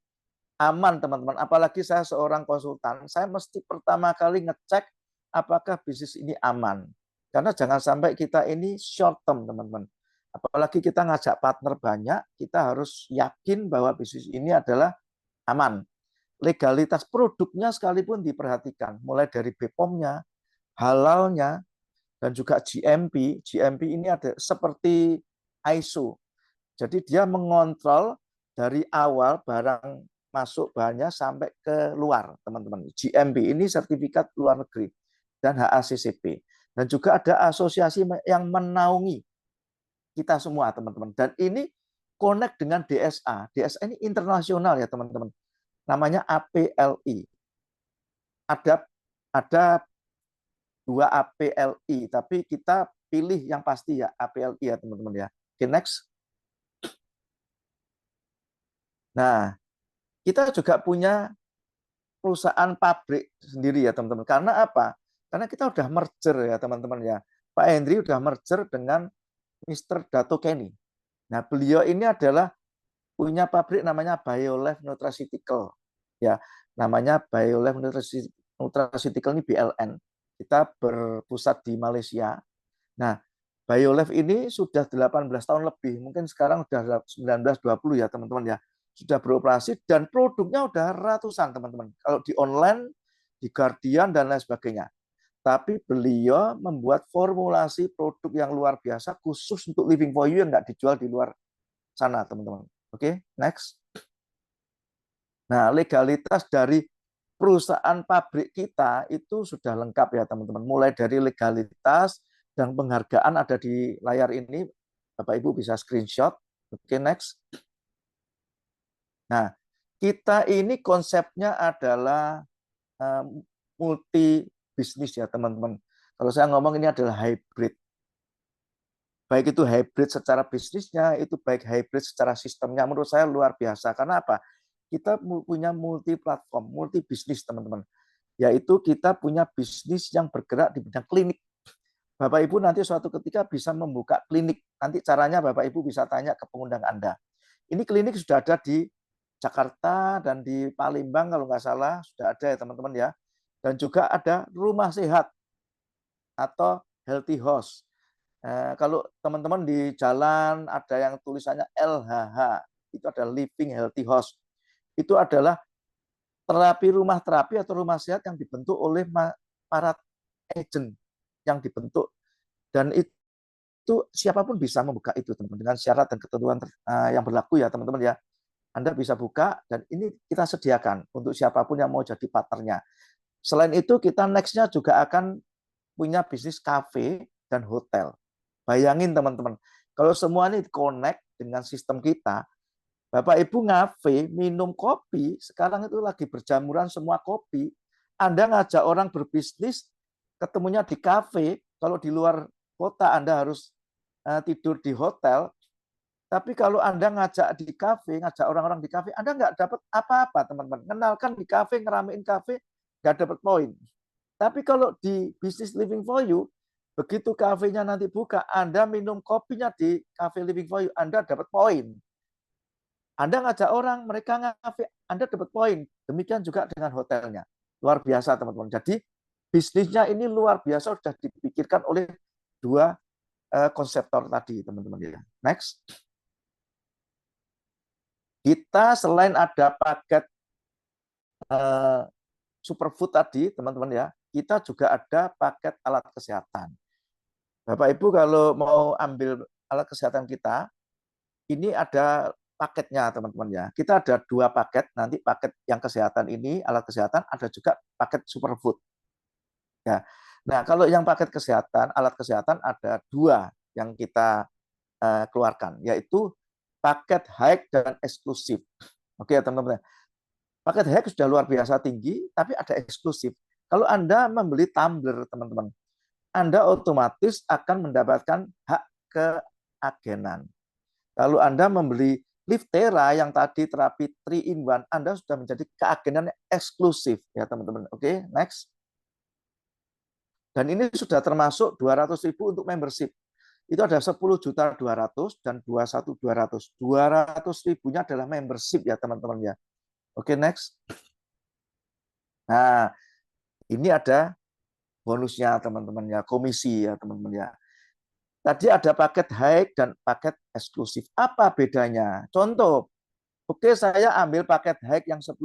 Aman, teman-teman. Apalagi saya seorang konsultan, saya mesti pertama kali ngecek apakah bisnis ini aman. Karena jangan sampai kita ini short term, teman-teman. Apalagi kita ngajak partner banyak, kita harus yakin bahwa bisnis ini adalah aman. Legalitas produknya sekalipun diperhatikan, mulai dari BPOM-nya, halalnya, dan juga GMP. GMP ini ada seperti ISO. Jadi dia mengontrol dari awal barang masuk bahannya sampai ke luar, teman-teman. GMP ini sertifikat luar negeri dan HACCP. Dan juga ada asosiasi yang menaungi kita semua, teman-teman. Dan ini connect dengan DSA. DSA ini internasional ya, teman-teman. Namanya APLI. Ada dua APLI, tapi kita pilih yang pasti ya APLI ya, teman-teman ya. Oke, next. Nah, kita juga punya perusahaan pabrik sendiri ya teman-teman. Karena apa? Karena kita udah merger ya teman-teman ya. Pak Hendri udah merger dengan Mr. Dato Kenny. Nah, beliau ini adalah punya pabrik namanya BioLife Nutraceutical. Ya, namanya BioLife Nutraceutical ini BLN. Kita berpusat di Malaysia. Nah, BioLife ini sudah 18 tahun lebih, mungkin sekarang sudah 19-20 ya teman-teman ya, sudah beroperasi dan produknya udah ratusan teman-teman. Kalau di online, di Guardian dan lain sebagainya. Tapi beliau membuat formulasi produk yang luar biasa khusus untuk Living for You yang nggak dijual di luar sana teman-teman. Oke, next. Nah, legalitas dari perusahaan pabrik kita itu sudah lengkap ya teman-teman. Mulai dari legalitas dan penghargaan ada di layar ini. Bapak Ibu bisa screenshot. Oke, next. Nah, kita ini konsepnya adalah multi bisnis ya teman-teman. Kalau saya ngomong ini adalah hybrid. Baik itu hybrid secara bisnisnya, itu baik hybrid secara sistemnya. Menurut saya luar biasa. Karena apa? Kita punya multi platform, multi bisnis teman-teman. Yaitu kita punya bisnis yang bergerak di bidang klinik. Bapak Ibu nanti suatu ketika bisa membuka klinik. Nanti caranya Bapak Ibu bisa tanya ke pengundang Anda. Ini klinik sudah ada di Jakarta dan di Palembang kalau nggak salah sudah ada ya teman-teman ya. Dan juga ada rumah sehat atau healthy house. Kalau teman-teman di jalan ada yang tulisannya LHH, itu ada Living Healthy House. Itu adalah terapi atau rumah sehat yang dibentuk oleh para agent yang dibentuk, dan itu siapapun bisa membuka itu teman-teman dengan syarat dan ketentuan yang berlaku ya teman-teman ya. Anda bisa buka dan ini kita sediakan untuk siapapun yang mau jadi partnernya. Selain itu kita nextnya juga akan punya bisnis cafe dan hotel. Bayangin teman-teman, kalau semua ini connect dengan sistem kita, Bapak Ibu ngafe, minum kopi, sekarang itu lagi berjamuran semua kopi. Anda ngajak orang berbisnis, ketemunya di kafe, kalau di luar kota Anda harus tidur di hotel, tapi kalau Anda ngajak di kafe, ngajak orang-orang di kafe, Anda nggak dapat apa-apa teman-teman. Kenalkan di kafe, ngeramein kafe, nggak dapat poin. Tapi kalau di bisnis Living for You, begitu kafenya nanti buka, Anda minum kopinya di kafe Living for You, Anda dapat poin. Anda ngajak orang, mereka ngafe, Anda dapat poin. Demikian juga dengan hotelnya. Luar biasa teman-teman. Jadi bisnisnya ini luar biasa, sudah dipikirkan oleh dua konseptor tadi teman-teman ya. Next. Kita selain ada paket superfood tadi teman-teman ya, kita juga ada paket alat kesehatan. Bapak Ibu kalau mau ambil alat kesehatan kita, ini ada paketnya teman-teman ya. Kita ada dua paket, nanti paket yang kesehatan ini, alat kesehatan, ada juga paket superfood. Ya. Nah, kalau yang paket kesehatan, alat kesehatan ada dua yang kita keluarkan, yaitu paket high dan eksklusif. Oke ya teman-teman. Paket high sudah luar biasa tinggi, tapi ada eksklusif. Kalau Anda membeli tumbler, teman-teman, Anda otomatis akan mendapatkan hak keagenan. Kalau Anda membeli Liftera yang tadi terapi 3-in-1, Anda sudah menjadi keagenan eksklusif ya teman-teman. Oke, next. Dan ini sudah termasuk 200.000 untuk membership. Itu ada 10.200.000 dan 21.200. 200.000-nya adalah membership ya teman-teman ya. Oke, next. Nah, ini ada bonusnya teman-teman ya, komisi ya teman-teman ya. Tadi ada paket high dan paket eksklusif. Apa bedanya? Contoh, oke saya ambil paket high yang 10,2.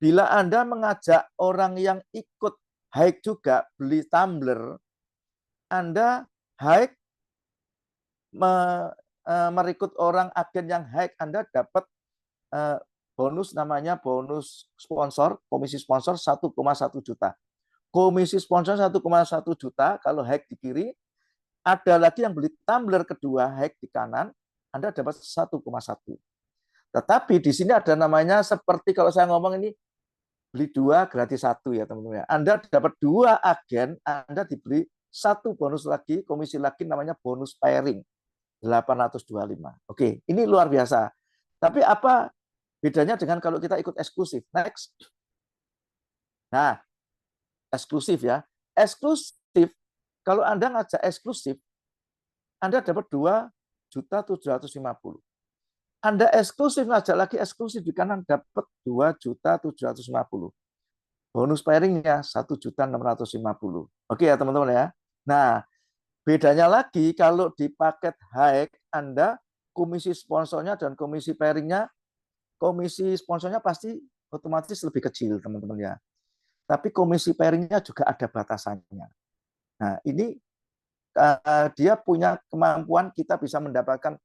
Bila Anda mengajak orang yang ikut high juga beli tumbler, Anda high merekrut orang agen yang high, Anda dapat bonus namanya bonus sponsor, komisi sponsor 1,1 juta. Komisi sponsor 1,1 juta kalau high di kiri, ada lagi yang beli tumbler kedua high di kanan, Anda dapat 1,1. Tetapi di sini ada namanya seperti kalau saya ngomong ini beli dua gratis satu ya teman-teman. Anda dapat dua agen, Anda diberi satu bonus lagi, komisi lagi namanya bonus pairing 825. Oke, ini luar biasa. Tapi apa bedanya dengan kalau kita ikut eksklusif? Next. Nah, eksklusif ya. Eksklusif, kalau Anda ngajak eksklusif, Anda dapat 2.750. Anda eksklusif ngajak lagi eksklusif di kanan dapat 2.750. Bonus pairingnya 1.650. Oke ya teman-teman ya. Nah, Bedanya lagi kalau di paket high Anda komisi sponsornya dan komisi pairingnya, komisi sponsornya pasti otomatis lebih kecil teman-teman ya. Tapi komisi pairingnya juga ada batasannya. Nah ini dia punya kemampuan kita bisa mendapatkan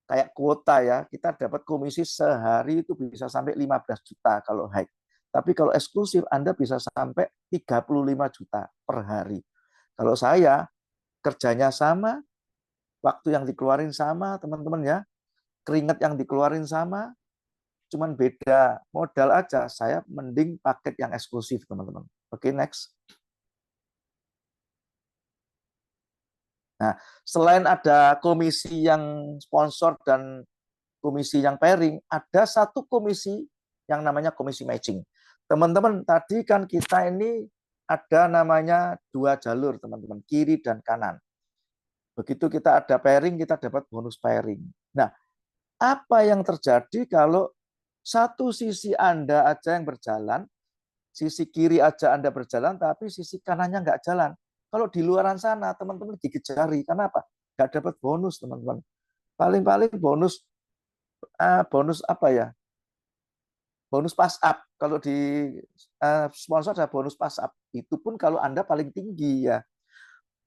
kayak kuota ya. Kita dapat komisi sehari itu bisa sampai 15 juta kalau high. Tapi kalau eksklusif Anda bisa sampai 35 juta per hari. Kalau saya kerjanya sama, waktu yang dikeluarin sama teman-teman ya, keringat yang dikeluarin sama, cuman beda modal aja, saya mending paket yang eksklusif teman-teman. Oke, next. Nah, selain ada komisi yang sponsor dan komisi yang pairing, ada satu komisi yang namanya komisi matching. Teman-teman, tadi kan kita ini ada namanya 2 jalur teman-teman, kiri dan kanan. Begitu kita ada pairing, kita dapat bonus pairing. Nah, apa yang terjadi kalau satu sisi Anda aja yang berjalan, sisi kiri aja Anda berjalan, tapi sisi kanannya nggak jalan. Kalau di luaran sana, teman-teman gigit jari. Kenapa? Nggak dapat bonus, teman-teman. Paling-paling bonus bonus apa ya? Bonus pass up. Kalau di sponsor ada bonus pass up. Itu pun kalau Anda paling tinggi ya.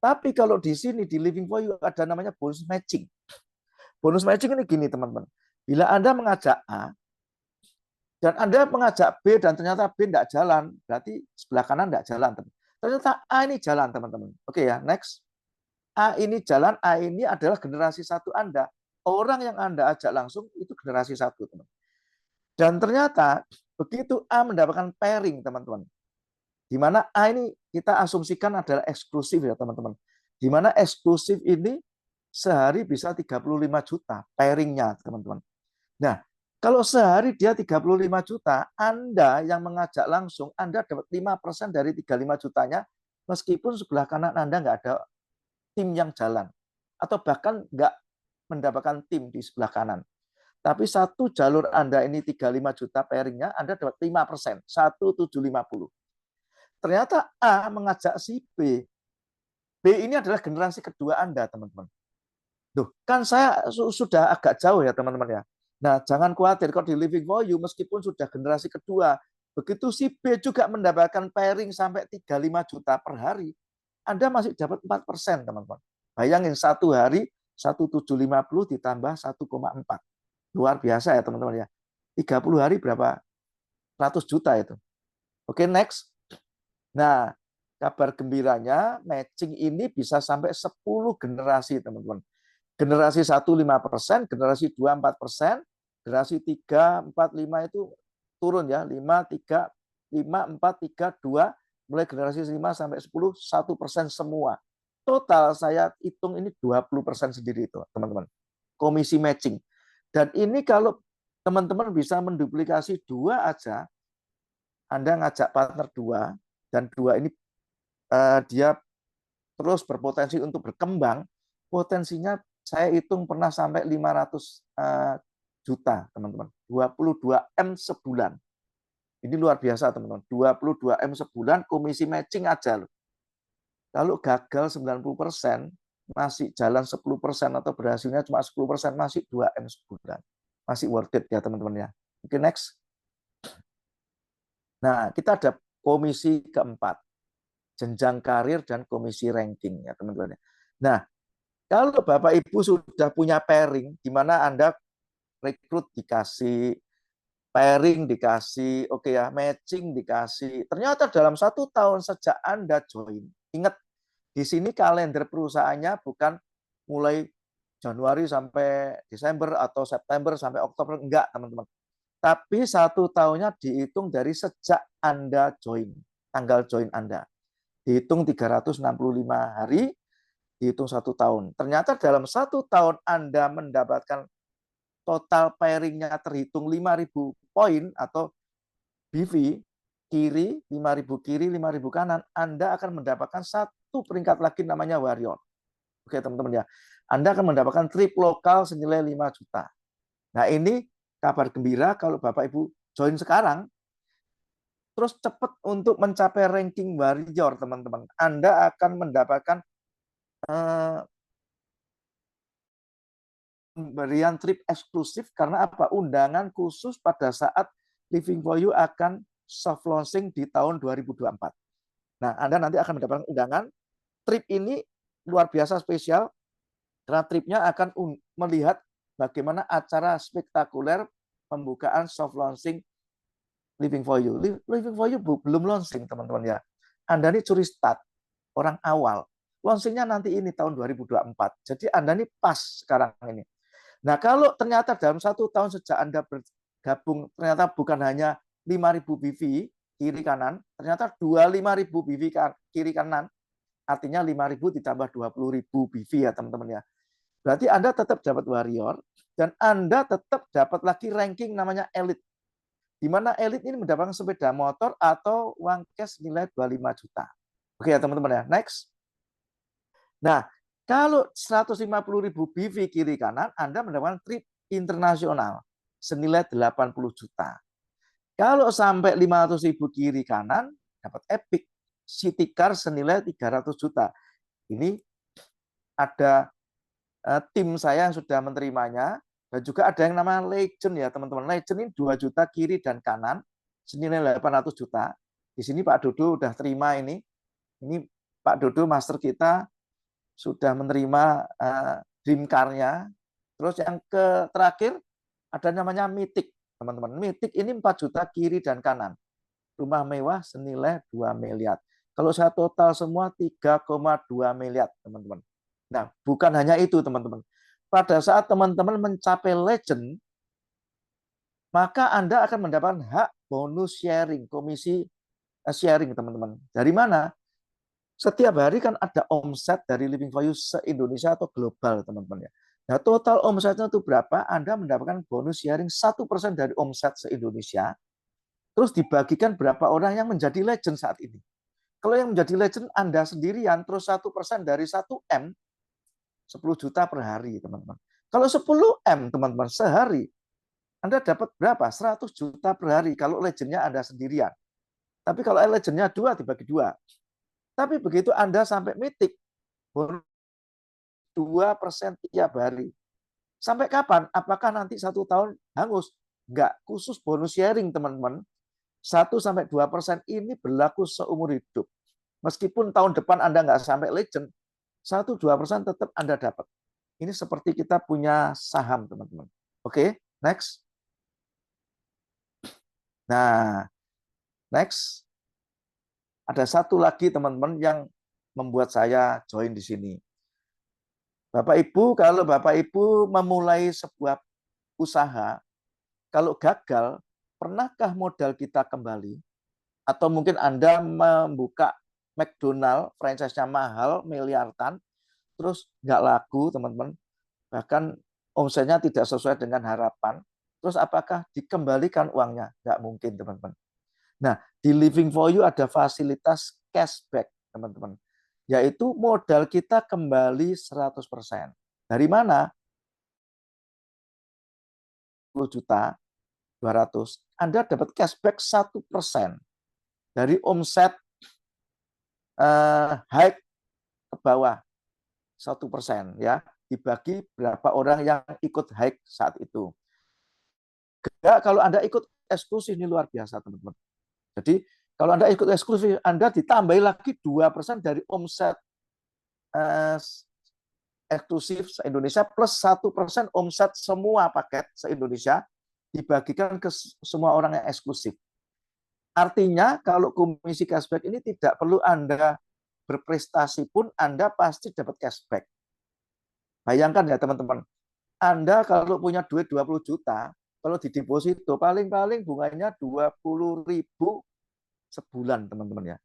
Tapi kalau di sini di Living for You ada namanya bonus matching. Bonus matching ini gini teman-teman. Bila Anda mengajak A dan Anda mengajak B dan ternyata B tidak jalan, berarti sebelah kanan tidak jalan. Ternyata A ini jalan teman-teman. Oke ya, next. A ini jalan, A ini adalah generasi satu Anda. Orang yang Anda ajak langsung itu generasi satu teman. Dan ternyata begitu A mendapatkan pairing teman-teman. Di mana A ini kita asumsikan adalah eksklusif ya teman-teman. Di mana eksklusif ini sehari bisa 35 juta pairingnya teman-teman. Nah, kalau sehari dia 35 juta, Anda yang mengajak langsung, Anda dapat 5% dari 35 jutanya, meskipun sebelah kanan Anda nggak ada tim yang jalan. Atau bahkan nggak mendapatkan tim di sebelah kanan. Tapi satu jalur Anda ini 35 juta pairingnya, Anda dapat 5%, 1,750. Ternyata A mengajak si B. B ini adalah generasi kedua Anda, teman-teman. Duh, kan saya sudah agak jauh ya, teman-teman ya. Nah, jangan khawatir kalau di Living for You meskipun sudah generasi kedua, begitu si B juga mendapatkan pairing sampai 35 juta per hari, Anda masih dapat 4%, teman-teman. Bayangin satu hari 1,750 ditambah 1,4. Luar biasa ya, teman-teman ya. 30 hari berapa? 100 juta itu. Oke, next. Nah, kabar gembiranya matching ini bisa sampai 10 generasi, teman-teman. Generasi 1 5%, generasi 2 4%, generasi 3 4 5 itu turun ya, 5 3 5 4 3 2, mulai generasi 5 sampai 10 1% semua. Total saya hitung ini 20% sendiri itu, teman-teman. Komisi matching. Dan ini kalau teman-teman bisa menduplikasi 2 aja, Anda ngajak partner 2 dan 2 ini dia terus berpotensi untuk berkembang, potensinya saya hitung pernah sampai 500 juta, teman-teman. 22 M sebulan. Ini luar biasa, teman-teman. 22 M sebulan komisi matching aja loh. Kalau gagal 90%, masih jalan 10% atau berhasilnya cuma 10%, masih 2 M sebulan. Masih worth it ya, teman-teman ya. Oke, next. Nah, kita ada komisi keempat, jenjang karir dan komisi ranking ya, teman-teman. Nah, kalau Bapak Ibu sudah punya pairing, di mana Anda rekrut dikasih, pairing dikasih, oke ya, matching dikasih. Ternyata dalam 1 tahun sejak Anda join, ingat di sini kalender perusahaannya bukan mulai Januari sampai Desember atau September sampai Oktober, enggak teman-teman. Tapi 1 tahunnya dihitung dari sejak Anda join, tanggal join Anda. Dihitung 365 hari, dihitung 1 tahun. Ternyata dalam 1 tahun Anda mendapatkan total pairingnya terhitung 5.000 poin atau BV, kiri, 5.000 kiri, 5.000 kanan, Anda akan mendapatkan satu peringkat lagi namanya Warrior. Oke teman-teman ya, Anda akan mendapatkan trip lokal senilai 5 juta. Nah ini kabar gembira kalau Bapak Ibu join sekarang, terus cepat untuk mencapai ranking Warrior teman-teman. Anda akan mendapatkan eh, pemberian trip eksklusif karena apa? Undangan khusus pada saat Living for You akan soft launching di tahun 2024. Nah, Anda nanti akan mendapatkan undangan. Trip ini luar biasa spesial karena tripnya akan melihat bagaimana acara spektakuler pembukaan soft launching Living for You. Living for You belum launching, teman-teman ya. Anda ini curi start, orang awal. Launchingnya nanti ini tahun 2024. Jadi Anda ini pas sekarang ini. Nah, kalau ternyata dalam 1 tahun sejak Anda bergabung, ternyata bukan hanya 5.000 BV kiri kanan, ternyata 25.000 BV kiri kanan, artinya 5.000 ditambah 20.000 BV ya teman-teman ya. Berarti Anda tetap dapat warrior, dan Anda tetap dapat lagi ranking namanya elite. Di mana elite ini mendapatkan sepeda motor atau uang cash nilai 25 juta. Oke ya teman-teman ya, next. Nah, kalau 150.000 BV kiri kanan, Anda mendapatkan trip internasional senilai 80 juta. Kalau sampai 500.000 kiri kanan, dapat epic city car senilai 300 juta. Ini ada tim saya yang sudah menerimanya, dan juga ada yang namanya legend ya teman-teman. Legend ini 2 juta kiri dan kanan senilai 800 juta. Di sini Pak Dodo udah terima ini. Ini Pak Dodo master kita sudah menerima dream car-nya. Terus yang terakhir ada namanya Mythic, teman-teman. Mythic ini 4 juta kiri dan kanan. Rumah mewah senilai 2 miliar. Kalau saya total semua 3,2 miliar, teman-teman. Nah, bukan hanya itu, teman-teman. Pada saat teman-teman mencapai legend, maka Anda akan mendapatkan hak bonus sharing, komisi sharing, teman-teman. Dari mana? Setiap hari kan ada omset dari Living for You se-Indonesia atau global, teman-teman ya. Nah, total omsetnya itu berapa? Anda mendapatkan bonus sharing 1% dari omset se-Indonesia, terus dibagikan berapa orang yang menjadi legend saat ini. Kalau yang menjadi legend Anda sendirian, terus 1% dari 1M, 10 juta per hari, teman-teman. Kalau 10M, teman-teman, sehari, Anda dapat berapa? 100 juta per hari kalau legendnya Anda sendirian. Tapi kalau legendnya 2, dibagi 2. Tapi begitu Anda sampai Mythic, 2% tiap hari. Sampai kapan? Apakah nanti 1 tahun hangus? Enggak, khusus bonus sharing, teman-teman. 1-2% ini berlaku seumur hidup. Meskipun tahun depan Anda nggak sampai legend, 1-2% tetap Anda dapat. Ini seperti kita punya saham, teman-teman. Oke, next. Nah, next. Ada satu lagi teman-teman yang membuat saya join di sini. Bapak Ibu, kalau Bapak Ibu memulai sebuah usaha, kalau gagal, pernahkah modal kita kembali? Atau mungkin Anda membuka McDonald, franchise-nya mahal, miliaran, terus nggak laku, teman-teman. Bahkan omsetnya tidak sesuai dengan harapan. Terus apakah dikembalikan uangnya? Nggak mungkin, teman-teman. Nah, di Living for You ada fasilitas cashback, teman-teman. Yaitu modal kita kembali 100%. Dari mana? 10 juta, 200. Anda dapat cashback 1% dari omset high ke bawah 1% ya, dibagi berapa orang yang ikut high saat itu. Kalau Anda ikut eksklusif ini luar biasa, teman-teman. Jadi kalau Anda ikut eksklusif, Anda ditambahi lagi 2% dari omset eksklusif se-Indonesia plus 1% omset semua paket se-Indonesia dibagikan ke semua orang yang eksklusif. Artinya kalau komisi cashback ini tidak perlu Anda berprestasi pun Anda pasti dapat cashback. Bayangkan ya teman-teman, Anda kalau punya duit 20 juta, kalau di deposito paling-paling bunganya 20.000 sebulan, teman-teman ya.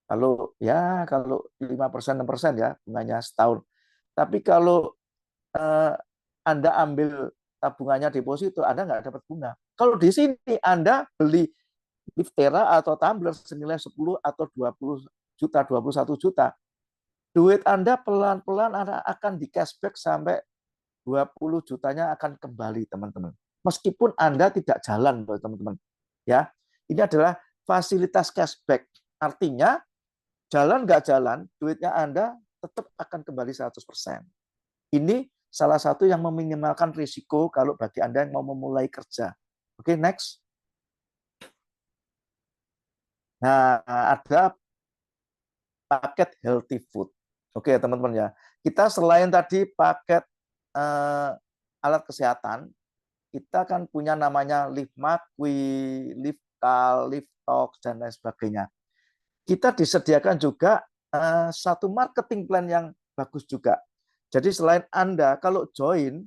Kalau 5%, 6% ya bunganya setahun. Tapi kalau Anda ambil tabungannya deposito, Anda nggak dapat bunga. Kalau di sini Anda beli Liftera atau tumbler senilai 10 atau 20 juta, 21 juta, duit Anda pelan-pelan akan di cashback sampai 20 jutanya akan kembali, teman-teman. Meskipun Anda tidak jalan, teman-teman. Ya, ini adalah fasilitas cashback. Artinya, jalan nggak jalan, duitnya Anda tetap akan kembali 100%. Ini salah satu yang meminimalkan risiko kalau bagi Anda yang mau memulai kerja. Oke, next. Nah, ada paket healthy food. Oke, teman-teman ya. Kita selain tadi paket alat kesehatan, kita kan punya namanya LiveMakwi, LiveKal, LiveTalk, dan lain sebagainya. Kita disediakan juga satu marketing plan yang bagus juga. Jadi selain Anda kalau join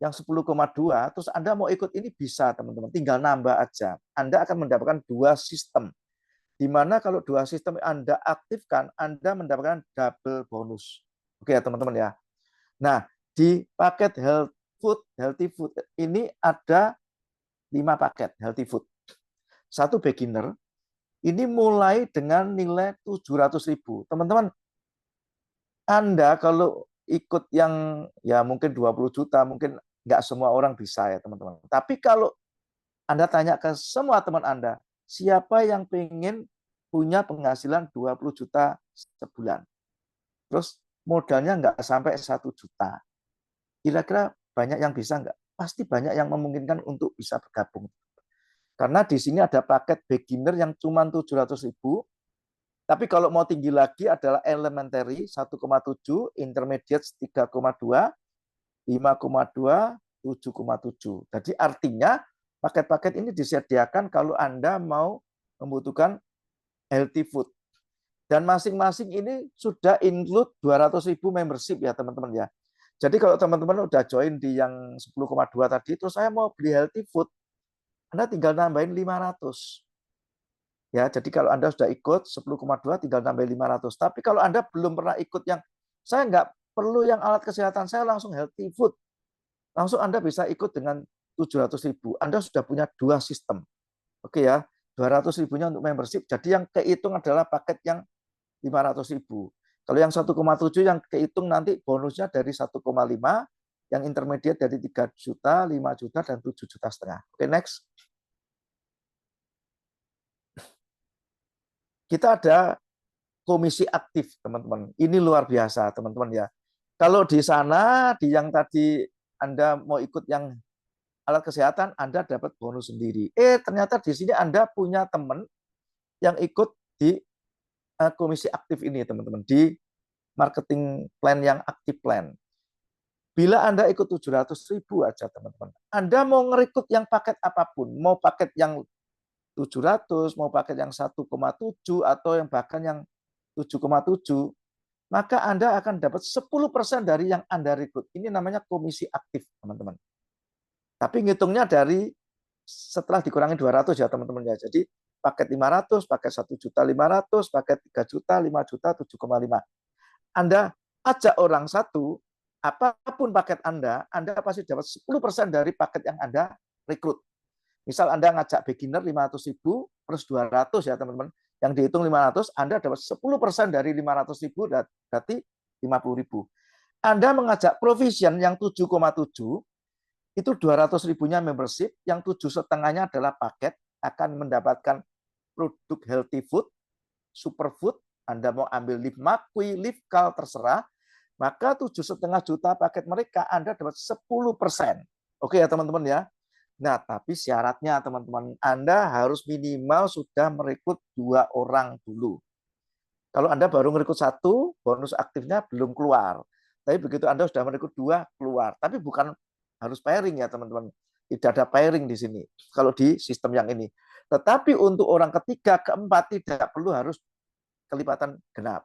yang 10,2, terus Anda mau ikut ini bisa, teman-teman. Tinggal nambah aja. Anda akan mendapatkan 2 sistem. Di mana kalau 2 sistem Anda aktifkan, Anda mendapatkan double bonus. Oke ya, teman-teman ya. Nah, di paket healthy food ini ada 5 paket healthy food. Satu beginner, ini mulai dengan nilai 700.000. Teman-teman, Anda kalau ikut yang ya mungkin 20 juta, mungkin nggak semua orang bisa ya teman-teman. Tapi kalau Anda tanya ke semua teman Anda, siapa yang pengen punya penghasilan 20 juta sebulan? Terus modalnya nggak sampai 1 juta. Kira-kira banyak yang bisa nggak? Pasti banyak yang memungkinkan untuk bisa bergabung. Karena di sini ada paket beginner yang cuma 700.000, tapi kalau mau tinggi lagi adalah elementary 1,7, intermediate 3,2, 5,2, 7,7. Jadi artinya paket-paket ini disediakan kalau Anda mau membutuhkan healthy food. Dan masing-masing ini sudah include 200.000 membership ya teman-teman ya. Jadi kalau teman-teman udah join di yang 10,2 tadi, terus saya mau beli healthy food, Anda tinggal nambahin 500. Ya, jadi kalau Anda sudah ikut 10,2 tinggal nambahin 500. Tapi kalau Anda belum pernah ikut yang saya nggak perlu yang alat kesehatan, saya langsung healthy food. Langsung Anda bisa ikut dengan 700.000. Anda sudah punya 2 sistem. Oke ya, 200.000-nya untuk membership. Jadi yang kehitung adalah paket yang 500.000. Kalau yang 1,7 yang kehitung nanti bonusnya dari 1,5, yang intermediate dari 3 juta, 5 juta, dan 7,5 juta. Oke, next. Kita ada komisi aktif, teman-teman. Ini luar biasa, teman-teman ya. Kalau di sana, di yang tadi Anda mau ikut yang alat kesehatan, Anda dapat bonus sendiri. Ternyata di sini Anda punya teman yang ikut di komisi aktif ini, teman-teman. Di marketing plan yang aktif plan. Bila Anda ikut 700.000 aja, teman-teman. Anda mau ngerekrut yang paket apapun, mau paket yang 700, mau paket yang 1,7, atau yang bahkan yang 7,7, maka Anda akan dapat 10% dari yang Anda rekrut. Ini namanya komisi aktif, teman-teman. Tapi ngitungnya dari setelah dikurangi 200 ya, teman-teman ya. Jadi paket 500, paket 1.500.000, paket 3 juta, 5 juta, 7,5. Anda ajak orang satu, apapun paket Anda pasti dapat 10% dari paket yang Anda rekrut. Misal Anda ngajak beginner 500.000 plus 200 ya teman-teman, yang dihitung 500, Anda dapat 10% dari 500.000, berarti 50.000. Anda mengajak provision yang 7,7, itu 200.000-nya membership, yang 7,5-nya adalah paket, akan mendapatkan produk healthy food, superfood, Anda mau ambil LiveMakwi, LiveKal, terserah, maka 7,5 juta paket mereka Anda dapat 10%. Oke ya teman-teman ya. Nah, tapi syaratnya teman-teman, Anda harus minimal sudah merekrut 2 orang dulu. Kalau Anda baru merekrut 1, bonus aktifnya belum keluar. Tapi begitu Anda sudah merekrut 2, keluar. Tapi bukan harus pairing ya teman-teman. Tidak ada pairing di sini kalau di sistem yang ini. Tetapi untuk orang ketiga, keempat tidak perlu harus kelipatan genap.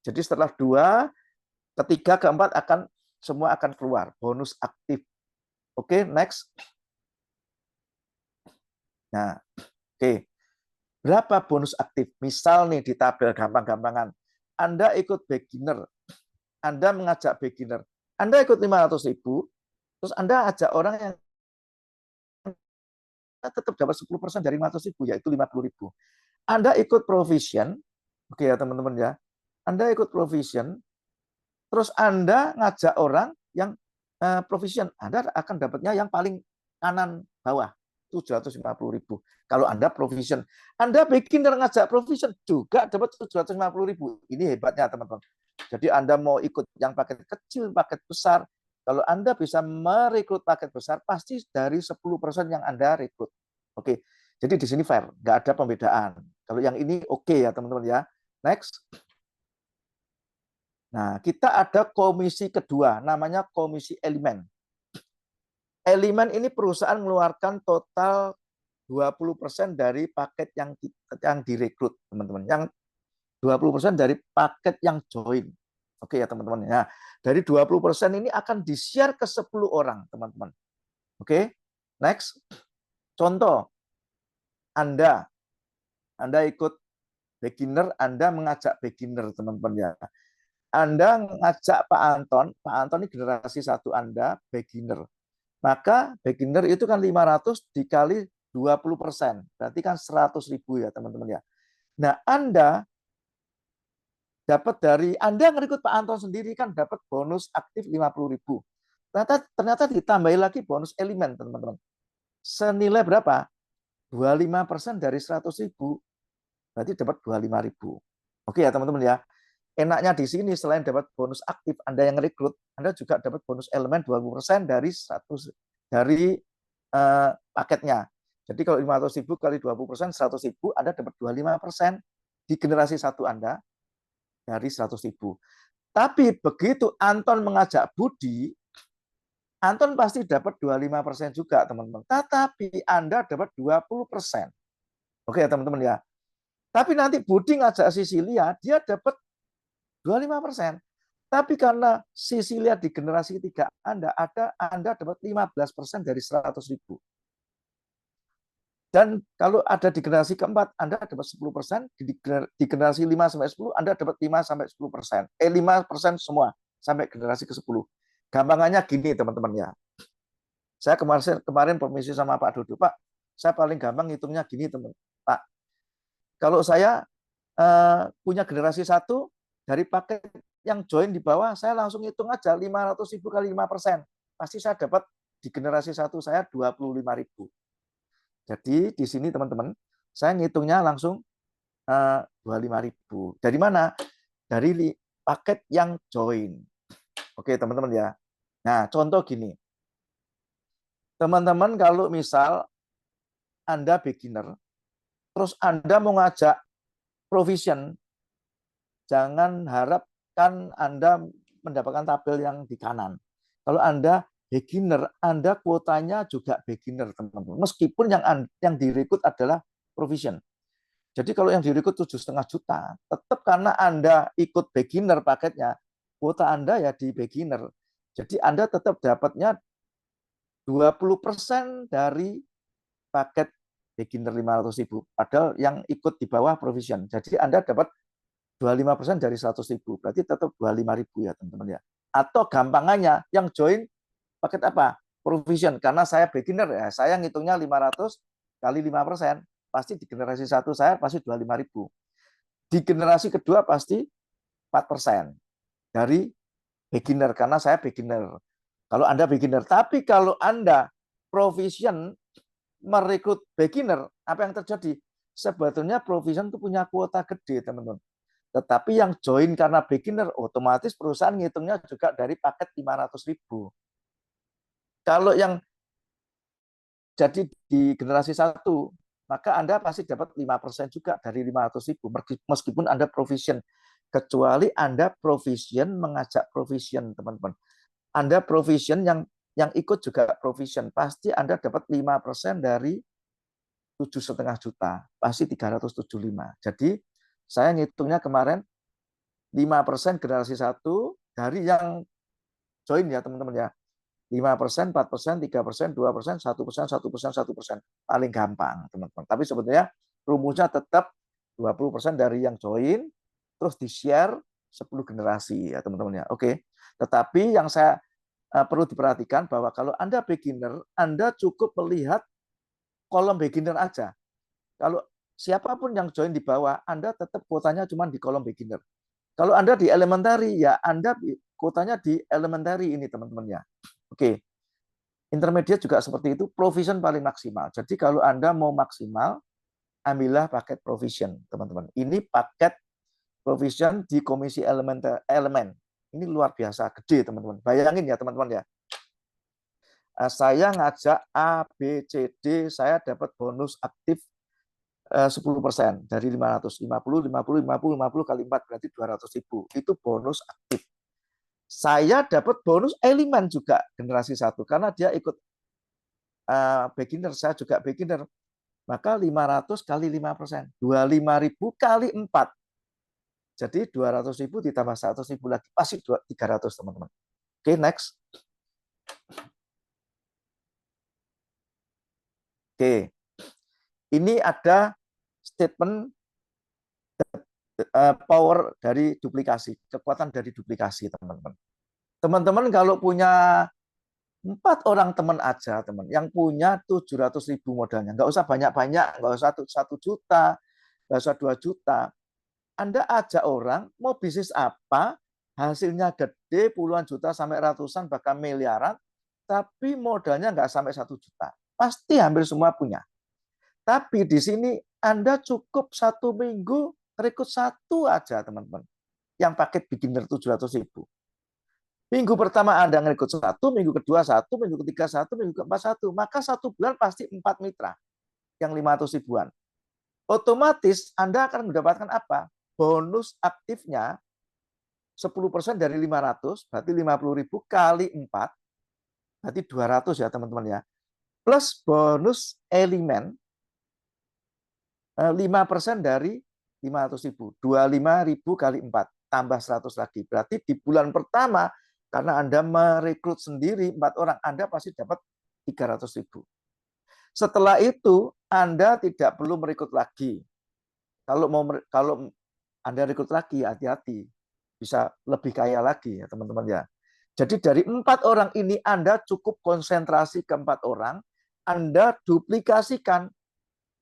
Jadi setelah 2, ketiga, keempat semua akan keluar bonus aktif. Oke, next. Nah, oke. Berapa bonus aktif? Misal nih di tabel gampang-gampangan. Anda ikut beginner, Anda mengajak beginner, Anda ikut 500.000, terus Anda ajak orang yang tetap dapat 10% dari 500.000, yaitu 50.000. Anda ikut provision, oke ya teman-teman ya, Anda ikut provision, terus Anda ngajak orang yang provision, Anda akan dapatnya yang paling kanan bawah. 750.000. Kalau Anda provision, Anda beginner ngajak provision juga dapat 750.000. Ini hebatnya teman-teman. Jadi Anda mau ikut yang paket kecil, paket besar, kalau Anda bisa merekrut paket besar, pasti dari 10% yang Anda rekrut. Oke, jadi di sini fair, nggak ada pembedaan. Kalau yang ini oke ya teman-teman ya. Next. Nah, kita ada komisi kedua, namanya komisi elemen. Elemen ini perusahaan mengeluarkan total 20% dari paket yang direkrut, teman-teman. Yang 20% dari paket yang join. Oke ya, teman-teman. Nah, dari 20% ini akan di-share ke 10 orang, teman-teman. Oke. Next. Contoh, Anda ikut beginner, Anda mengajak beginner, teman-teman ya. Anda ngajak Pak Anton ini generasi 1 Anda, beginner. Maka beginner itu kan 500 dikali 20%. Berarti kan 100.000 ya teman-teman ya. Nah Anda dapat dari, Anda ngerekrut Pak Anton sendiri kan dapat bonus aktif 50.000. Ternyata ditambahi lagi bonus elemen teman-teman. Senilai berapa? 25% dari 100.000. Berarti dapat 25.000. Oke ya teman-teman ya. Enaknya di sini selain dapat bonus aktif Anda yang rekrut, Anda juga dapat bonus elemen 20% dari 100 dari paketnya. Jadi kalau 500.000 kali 20%, 100.000, Anda dapat 25% di generasi 1 Anda dari 100.000. Tapi begitu Anton mengajak Budi, Anton pasti dapat 25% juga, teman-teman. Tetapi Anda dapat 20%. Oke ya, teman-teman ya. Tapi nanti Budi ngajak Sisilia, dia dapat 25%. Tapi karena Sisilia di generasi ketiga Anda dapat 15% dari 100.000. Dan kalau ada di generasi keempat, Anda dapat 10%, di generasi 5 sampai 10, Anda dapat 5 sampai 10%. 5% semua sampai generasi ke-10. Gampangannya gini, teman-teman ya. Saya kemarin permisi sama Pak Dodo, Pak, saya paling gampang ngitungnya gini, teman. Pak, kalau saya punya generasi 1, dari paket yang join di bawah, saya langsung hitung aja 500.000 kali 5%. Pasti saya dapat di generasi 1 saya 25.000. Jadi di sini teman-teman, saya ngitungnya langsung 25.000. Dari mana? Dari paket yang join. Oke teman-teman ya. Nah contoh gini, teman-teman kalau misal Anda beginner, terus Anda mau ngajak provision, jangan harapkan Anda mendapatkan tabel yang di kanan. Kalau Anda beginner, Anda kuotanya juga beginner, teman-teman. Meskipun yang direkrut adalah provision. Jadi kalau yang direkrut 7,5 juta, tetap karena Anda ikut beginner paketnya, kuota Anda ya di beginner. Jadi Anda tetap dapatnya 20% dari paket beginner 500.000. Padahal yang ikut di bawah provision. Jadi Anda dapat 25% dari 100.000. Berarti tetap 25.000 ya teman-teman ya. Atau gampangannya yang join paket apa? Provision. Karena saya beginner ya, saya ngitungnya 500 kali 5%. Pasti di generasi 1 saya pasti 25.000. Di generasi kedua pasti 4% dari beginner karena saya beginner. Kalau Anda beginner, tapi kalau Anda provision merekrut beginner, apa yang terjadi? Sebetulnya provision itu punya kuota gede, teman-teman. Tetapi yang join karena beginner, otomatis perusahaan ngitungnya juga dari paket 500.000. Kalau yang jadi di generasi 1, maka Anda pasti dapat 5% juga dari 500.000, meskipun Anda provision. Kecuali Anda provision mengajak provision, teman-teman. Anda provision yang ikut juga provision, pasti Anda dapat 5% dari 7,5 juta, pasti 375. Jadi saya ngitungnya kemarin 5% generasi 1 dari yang join ya teman-teman ya. 5%, 4%, 3%, 2%, 1%, 1%, 1%. Paling gampang teman-teman. Tapi sebetulnya rumusnya tetap 20% dari yang join, terus di-share 10 generasi ya teman-teman ya. Oke. Tetapi yang saya perlu diperhatikan bahwa kalau Anda beginner, Anda cukup melihat kolom beginner aja. Kalau siapapun yang join di bawah, Anda tetap kuotanya cuma di kolom beginner. Kalau Anda di elementary, ya Anda kuotanya di elementary ini teman-teman ya. Oke. Intermediate juga seperti itu, provision paling maksimal. Jadi kalau Anda mau maksimal, ambillah paket provision, teman-teman. Ini paket provision di komisi elemen. Ini luar biasa gede, teman-teman. Bayangin ya, teman-teman ya. Saya ngajak A, B, C, D, saya dapat bonus aktif 10% dari 500, 50, 50, 50, 50 kali 4 berarti 200.000. Itu bonus aktif. Saya dapat bonus elemen juga generasi 1 karena dia ikut beginner, saya juga beginner. Maka 500 kali 5%, 25.000 kali 4. Jadi 200.000 ditambah 100.000 lagi pasti 300, teman-teman. Oke, next. Oke. Ini ada statement power dari duplikasi, kekuatan dari duplikasi, teman-teman. Teman-teman kalau punya 4 orang teman aja, teman, yang punya 700.000 modalnya, nggak usah banyak-banyak, nggak usah 1 juta, nggak usah 2 juta. Anda ajak orang, mau bisnis apa, hasilnya gede, puluhan juta sampai ratusan, bahkan miliaran, tapi modalnya nggak sampai 1 juta. Pasti hampir semua punya. Tapi di sini Anda cukup 1 minggu, rekrut 1 aja, teman-teman. Yang paket beginner 700.000. Minggu pertama Anda ngerekrut 1, minggu kedua 1, minggu ketiga 1, minggu keempat 1. Maka 1 bulan pasti 4 mitra yang 500 ribuan. Otomatis Anda akan mendapatkan apa? Bonus aktifnya 10% dari 500, berarti 50.000 kali 4, berarti 200 ya teman-teman ya. Plus bonus elemen 5% dari 500.000, 25.000 kali 4, tambah 100 lagi. Berarti di bulan pertama karena Anda merekrut sendiri 4 orang, Anda pasti dapat 300.000. Setelah itu, Anda tidak perlu merekrut lagi. Kalau Anda rekrut lagi, hati-hati. Bisa lebih kaya lagi ya, teman-teman ya. Jadi dari 4 orang ini, Anda cukup konsentrasi ke 4 orang, Anda duplikasikan,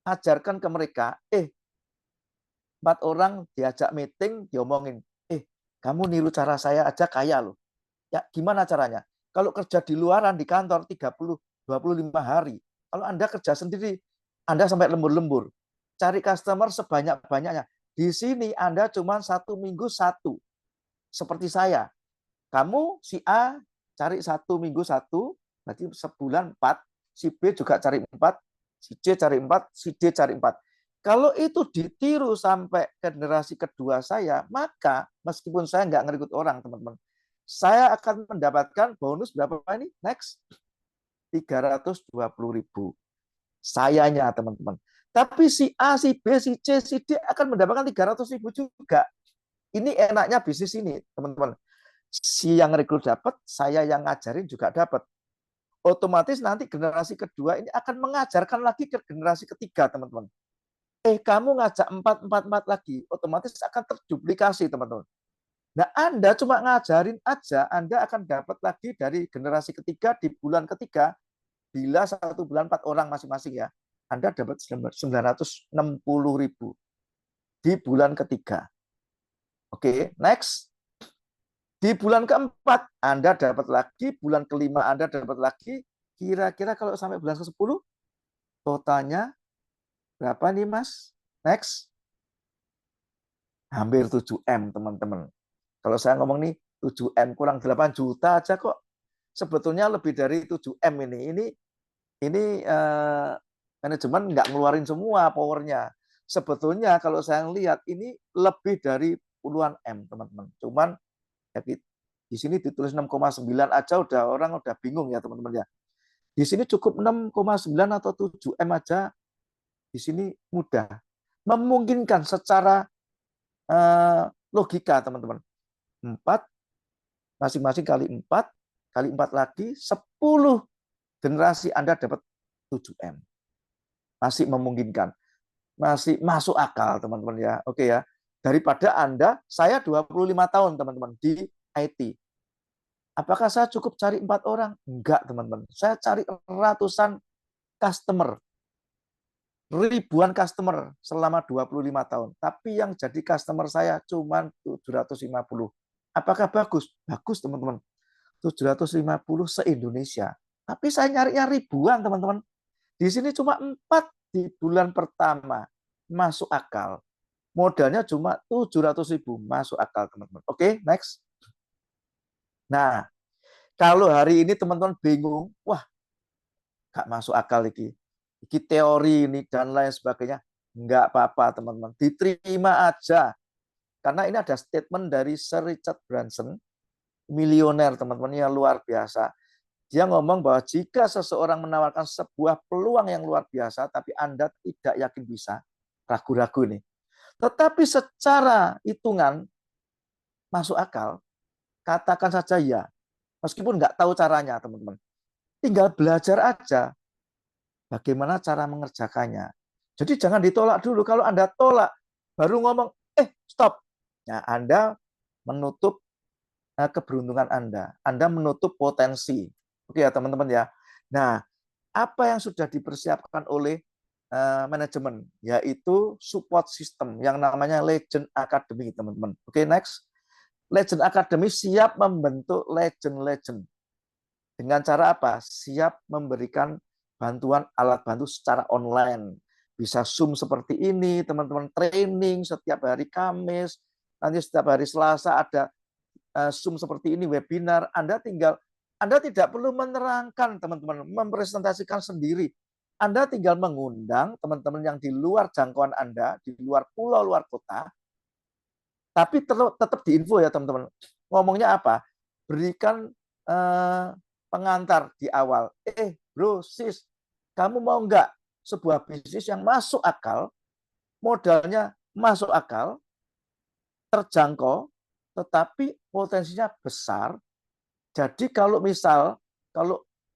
ajarkan ke mereka, 4 orang diajak meeting, diomongin, kamu niru cara saya aja kaya loh. Ya, gimana caranya? Kalau kerja di luaran di kantor 25 hari, kalau Anda kerja sendiri, Anda sampai lembur-lembur. Cari customer sebanyak-banyaknya. Di sini Anda cuma 1 minggu 1. Seperti saya. Kamu si A cari 1 minggu 1, berarti sebulan 4. Si B juga cari 4, si C cari 4, si D cari 4. Kalau itu ditiru sampai generasi kedua saya, maka meskipun saya nggak ngerekrut orang, teman-teman, saya akan mendapatkan bonus berapa ini? Next. 320.000. Sayanya, teman-teman. Tapi si A, si B, si C, si D akan mendapatkan 300.000 juga. Ini enaknya bisnis ini, teman-teman. Si yang rekrut dapat, saya yang ngajarin juga dapat. Otomatis nanti generasi kedua ini akan mengajarkan lagi ke generasi ketiga, teman-teman. Kamu ngajak 4 lagi, otomatis akan terduplikasi, teman-teman. Nah, Anda cuma ngajarin aja, Anda akan dapat lagi dari generasi ketiga di bulan ketiga, bila 1 bulan 4 orang masing-masing ya, Anda dapat 960.000 di bulan ketiga. Oke, next. Di bulan keempat, Anda dapat lagi, bulan kelima Anda dapat lagi, kira-kira kalau sampai bulan ke-10, totalnya berapa nih, Mas? Next. Hampir 7M, teman-teman. Kalau saya ngomong nih, 7M kurang 8 juta aja kok. Sebetulnya lebih dari 7M ini manajemen nggak ngeluarin semua powernya. Sebetulnya kalau saya lihat ini lebih dari puluhan M, teman-teman. Cuman ya, di sini ditulis 6,9 aja orang udah bingung ya, teman-teman ya. Di sini cukup 6,9 atau 7M aja. Di sini mudah. Memungkinkan secara logika, teman-teman. 4 masing-masing kali 4 kali 4 lagi 10 generasi Anda dapat 7M. Masih memungkinkan. Masih masuk akal, teman-teman ya. Oke ya. Daripada Anda, saya 25 tahun, teman-teman, di IT. Apakah saya cukup cari 4 orang? Enggak, teman-teman. Saya cari ratusan customer. Ribuan customer selama 25 tahun. Tapi yang jadi customer saya cuma 750. Apakah bagus? Bagus, teman-teman. 750 se-Indonesia. Tapi saya nyarinya ribuan, teman-teman. Di sini cuma 4 di bulan pertama. Masuk akal. Modalnya cuma 700.000. Masuk akal, teman-teman. Oke, next. Nah, kalau hari ini teman-teman bingung, wah, gak masuk akal lagi. Ini teori ini dan lain sebagainya. Enggak apa-apa, teman-teman. Diterima aja. Karena ini ada statement dari Sir Richard Branson, milioner, teman-teman, yang luar biasa. Dia ngomong bahwa jika seseorang menawarkan sebuah peluang yang luar biasa, tapi Anda tidak yakin bisa, ragu-ragu nih. Tetapi secara hitungan masuk akal, katakan saja ya. Meskipun nggak tahu caranya, teman-teman. Tinggal belajar aja bagaimana cara mengerjakannya. Jadi jangan ditolak dulu. Kalau Anda tolak, baru ngomong, stop. Nah, Anda menutup keberuntungan Anda. Anda menutup potensi. Oke ya, teman-teman ya. Nah, apa yang sudah dipersiapkan oleh manajemen, yaitu support system yang namanya Legend Academy, teman-teman. Oke, next. Legend Academy siap membentuk legend-legend. Dengan cara apa? Siap memberikan bantuan alat bantu secara online. Bisa Zoom seperti ini, teman-teman, training setiap hari Kamis, nanti setiap hari Selasa ada Zoom seperti ini, webinar. Anda tidak perlu menerangkan, teman-teman, mempresentasikan sendiri. Anda tinggal mengundang teman-teman yang di luar jangkauan Anda, di luar pulau, luar kota, tapi tetap diinfo ya, teman-teman. Ngomongnya apa? Berikan pengantar di awal. Bro, sis, kamu mau nggak sebuah bisnis yang masuk akal, modalnya masuk akal, terjangkau, tetapi potensinya besar. Jadi kalau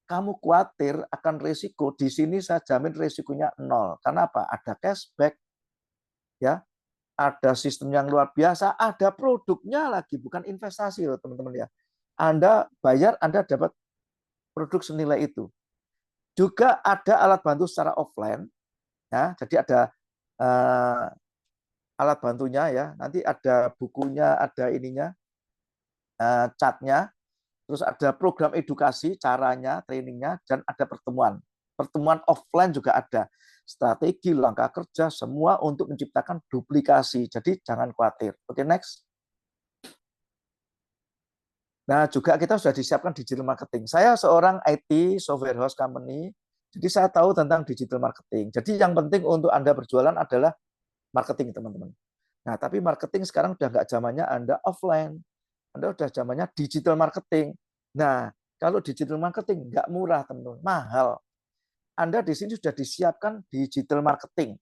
kamu khawatir akan risiko, di sini saya jamin risikonya 0. Karena apa? Ada cashback, ya, ada sistem yang luar biasa, ada produknya lagi, bukan investasi loh, teman-teman ya. Anda bayar, Anda dapat produk senilai itu. Juga ada alat bantu secara offline, ya. Jadi ada alat bantunya ya. Nanti ada bukunya, ada ininya, catnya. Terus ada program edukasi, caranya, trainingnya, dan ada pertemuan. Pertemuan offline juga ada. Strategi, langkah kerja, semua untuk menciptakan duplikasi. Jadi jangan khawatir. Oke, next. Nah, juga kita sudah disiapkan digital marketing. Saya seorang IT, software house company, jadi saya tahu tentang digital marketing. Jadi yang penting untuk Anda berjualan adalah marketing, teman-teman. Nah, tapi marketing sekarang udah nggak zamannya Anda offline. Anda udah zamannya digital marketing. Nah, kalau digital marketing nggak murah, teman-teman, mahal. Anda di sini sudah disiapkan digital marketing.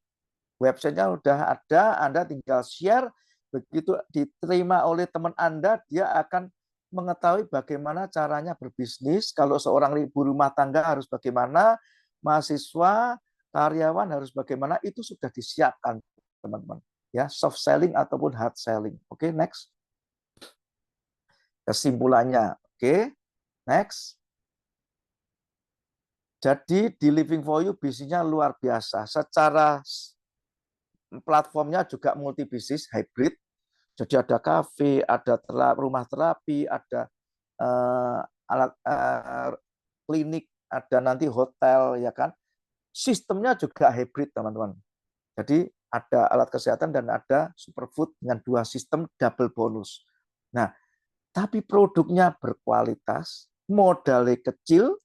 Websitenya udah ada, Anda tinggal share, begitu diterima oleh teman Anda, dia akan mengetahui bagaimana caranya berbisnis. Kalau seorang ibu rumah tangga harus bagaimana, mahasiswa, karyawan harus bagaimana, itu sudah disiapkan, teman-teman. Ya, soft selling ataupun hard selling. Oke, next. Kesimpulannya, oke, next. Jadi di Living for You bisnisnya luar biasa. Secara platformnya juga multi bisnis, hybrid. Jadi ada kafe, ada rumah terapi, ada alat klinik, ada nanti hotel, ya kan. Sistemnya juga hybrid, teman-teman. Jadi ada alat kesehatan dan ada superfood dengan 2 sistem double bonus. Nah, tapi produknya berkualitas, modalnya kecil,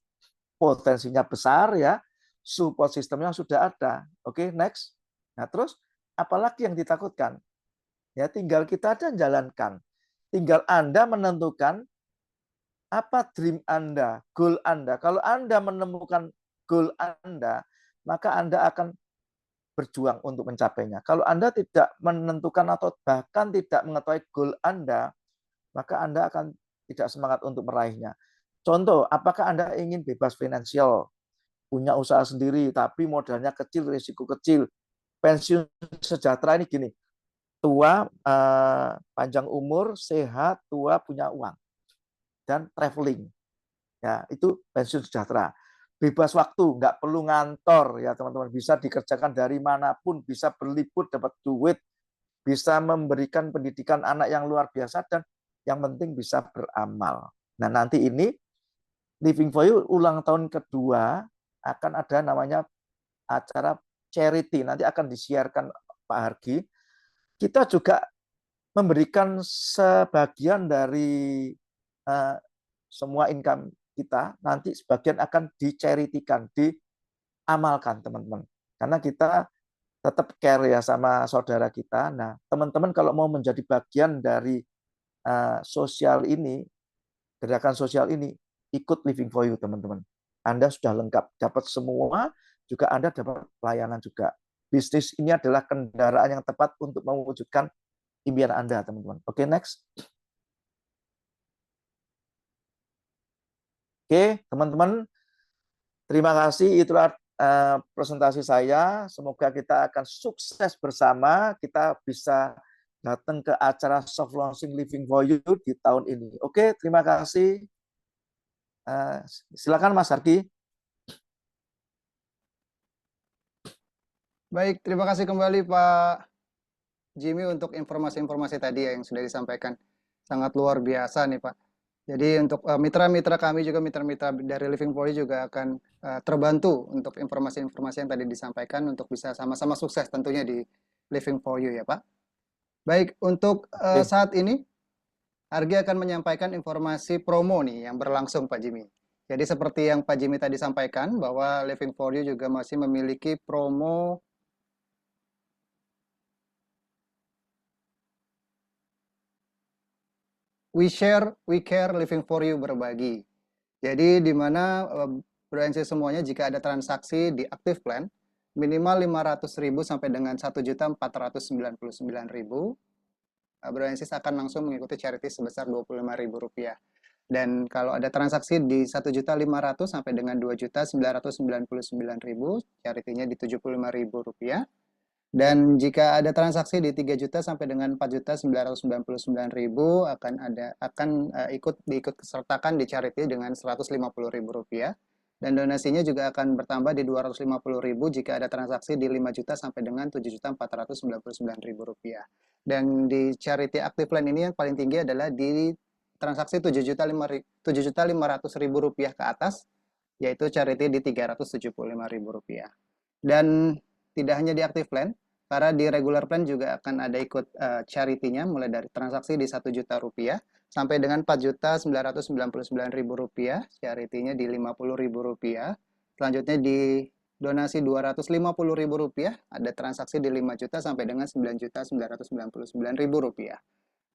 potensinya besar ya, support sistemnya sudah ada. Oke, next. Nah, terus apalagi yang ditakutkan? Ya, tinggal kita aja jalankan. Tinggal Anda menentukan apa dream Anda, goal Anda. Kalau Anda menemukan goal Anda, maka Anda akan berjuang untuk mencapainya. Kalau Anda tidak menentukan atau bahkan tidak mengetahui goal Anda, maka Anda akan tidak semangat untuk meraihnya. Contoh, apakah Anda ingin bebas finansial, punya usaha sendiri, tapi modalnya kecil, risiko kecil, pensiun sejahtera ini gini, tua, panjang umur, sehat, tua, punya uang, dan traveling. Ya, itu pensiun sejahtera. Bebas waktu, nggak perlu ngantor ya teman-teman, bisa dikerjakan dari manapun, bisa berlibur dapat duit, bisa memberikan pendidikan anak yang luar biasa, dan yang penting bisa beramal. Nah, nanti ini Living for You ulang tahun kedua akan ada namanya acara charity, nanti akan disiarkan Pak Hargi. Kita juga memberikan sebagian dari semua income kita, nanti sebagian akan diceritikan, diamalkan teman-teman. Karena kita tetap care ya sama saudara kita. Nah, teman-teman kalau mau menjadi bagian dari sosial ini, gerakan sosial ini, ikut Living for You teman-teman. Anda sudah lengkap, dapat semua, juga Anda dapat pelayanan juga. Bisnis ini adalah kendaraan yang tepat untuk mewujudkan impian Anda, teman-teman. Oke, next. Oke, teman-teman, terima kasih. Itulah presentasi saya. Semoga kita akan sukses bersama. Kita bisa datang ke acara soft launching Living for You di tahun ini. Oke, terima kasih. Silakan Mas Hargi. Baik, terima kasih kembali Pak Jimmy untuk informasi-informasi tadi ya yang sudah disampaikan. Sangat luar biasa nih Pak. Jadi untuk mitra-mitra kami juga, mitra-mitra dari Living for You juga akan terbantu untuk informasi-informasi yang tadi disampaikan untuk bisa sama-sama sukses tentunya di Living for You ya Pak. Baik, untuk saat ini Hargi akan menyampaikan informasi promo nih yang berlangsung Pak Jimmy. Jadi seperti yang Pak Jimmy tadi sampaikan bahwa Living for You juga masih memiliki promo We Share, We Care, Living for You berbagi. Jadi di mana BroNC semuanya jika ada transaksi di Active Plan minimal 500.000 sampai dengan 1.499.000, BroNC akan langsung mengikuti charity sebesar Rp25.000. Dan kalau ada transaksi di 1.500.000 sampai dengan 2.999.000, charity-nya di Rp75.000. Dan jika ada transaksi di 3 juta sampai dengan 4.999.000 akan diikut sertakan di charity dengan Rp150.000. Dan donasinya juga akan bertambah di Rp250.000 jika ada transaksi di 5 juta sampai dengan Rp7.499.000. Dan di charity active plan ini yang paling tinggi adalah di transaksi Rp7.500.000 ke atas, yaitu charity di Rp375.000. Dan tidak hanya di active plan, karena di regular plan juga akan ada ikut charity-nya mulai dari transaksi di Rp1 juta sampai dengan Rp4.999.000, charity-nya di Rp50.000. Selanjutnya di donasi Rp250.000, ada transaksi di 5 juta sampai dengan Rp9.999.000.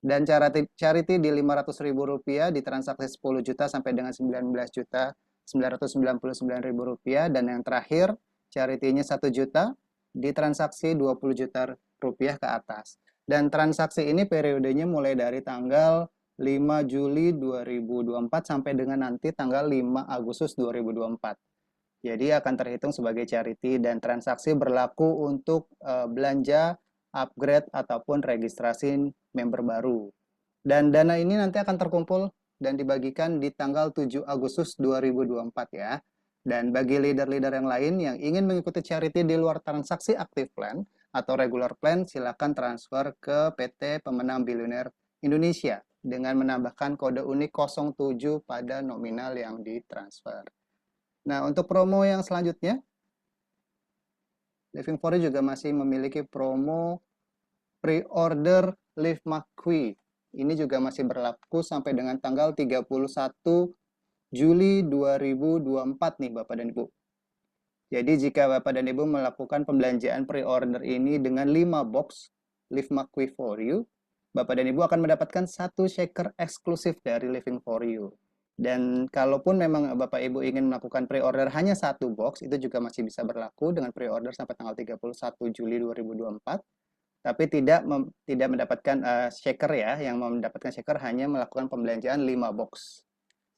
Dan charity di Rp500.000 di transaksi 10 juta sampai dengan Rp19.999.000. Dan yang terakhir, charity-nya 1 juta di transaksi Rp20 juta ke atas. Dan transaksi ini periodenya mulai dari tanggal 5 Juli 2024 sampai dengan nanti tanggal 5 Agustus 2024. Jadi akan terhitung sebagai charity dan transaksi berlaku untuk belanja, upgrade, ataupun registrasi member baru. Dan dana ini nanti akan terkumpul dan dibagikan di tanggal 7 Agustus 2024 ya. Dan bagi leader-leader yang lain yang ingin mengikuti charity di luar transaksi active plan atau regular plan, silakan transfer ke PT Pemenang Bilioner Indonesia dengan menambahkan kode unik 07 pada nominal yang ditransfer. Nah, untuk promo yang selanjutnya, Living for You juga masih memiliki promo pre-order Live McQueen. Ini juga masih berlaku sampai dengan tanggal 31 Juli 2024 nih Bapak dan Ibu. Jadi jika Bapak dan Ibu melakukan pembelanjaan pre-order ini dengan 5 box Live McQueen for You, Bapak dan Ibu akan mendapatkan 1 shaker eksklusif dari Living for You. Dan kalaupun memang Bapak Ibu ingin melakukan pre-order hanya 1 box, itu juga masih bisa berlaku dengan pre-order sampai tanggal 31 Juli 2024. Tapi tidak mendapatkan shaker ya, yang mendapatkan shaker hanya melakukan pembelanjaan 5 box.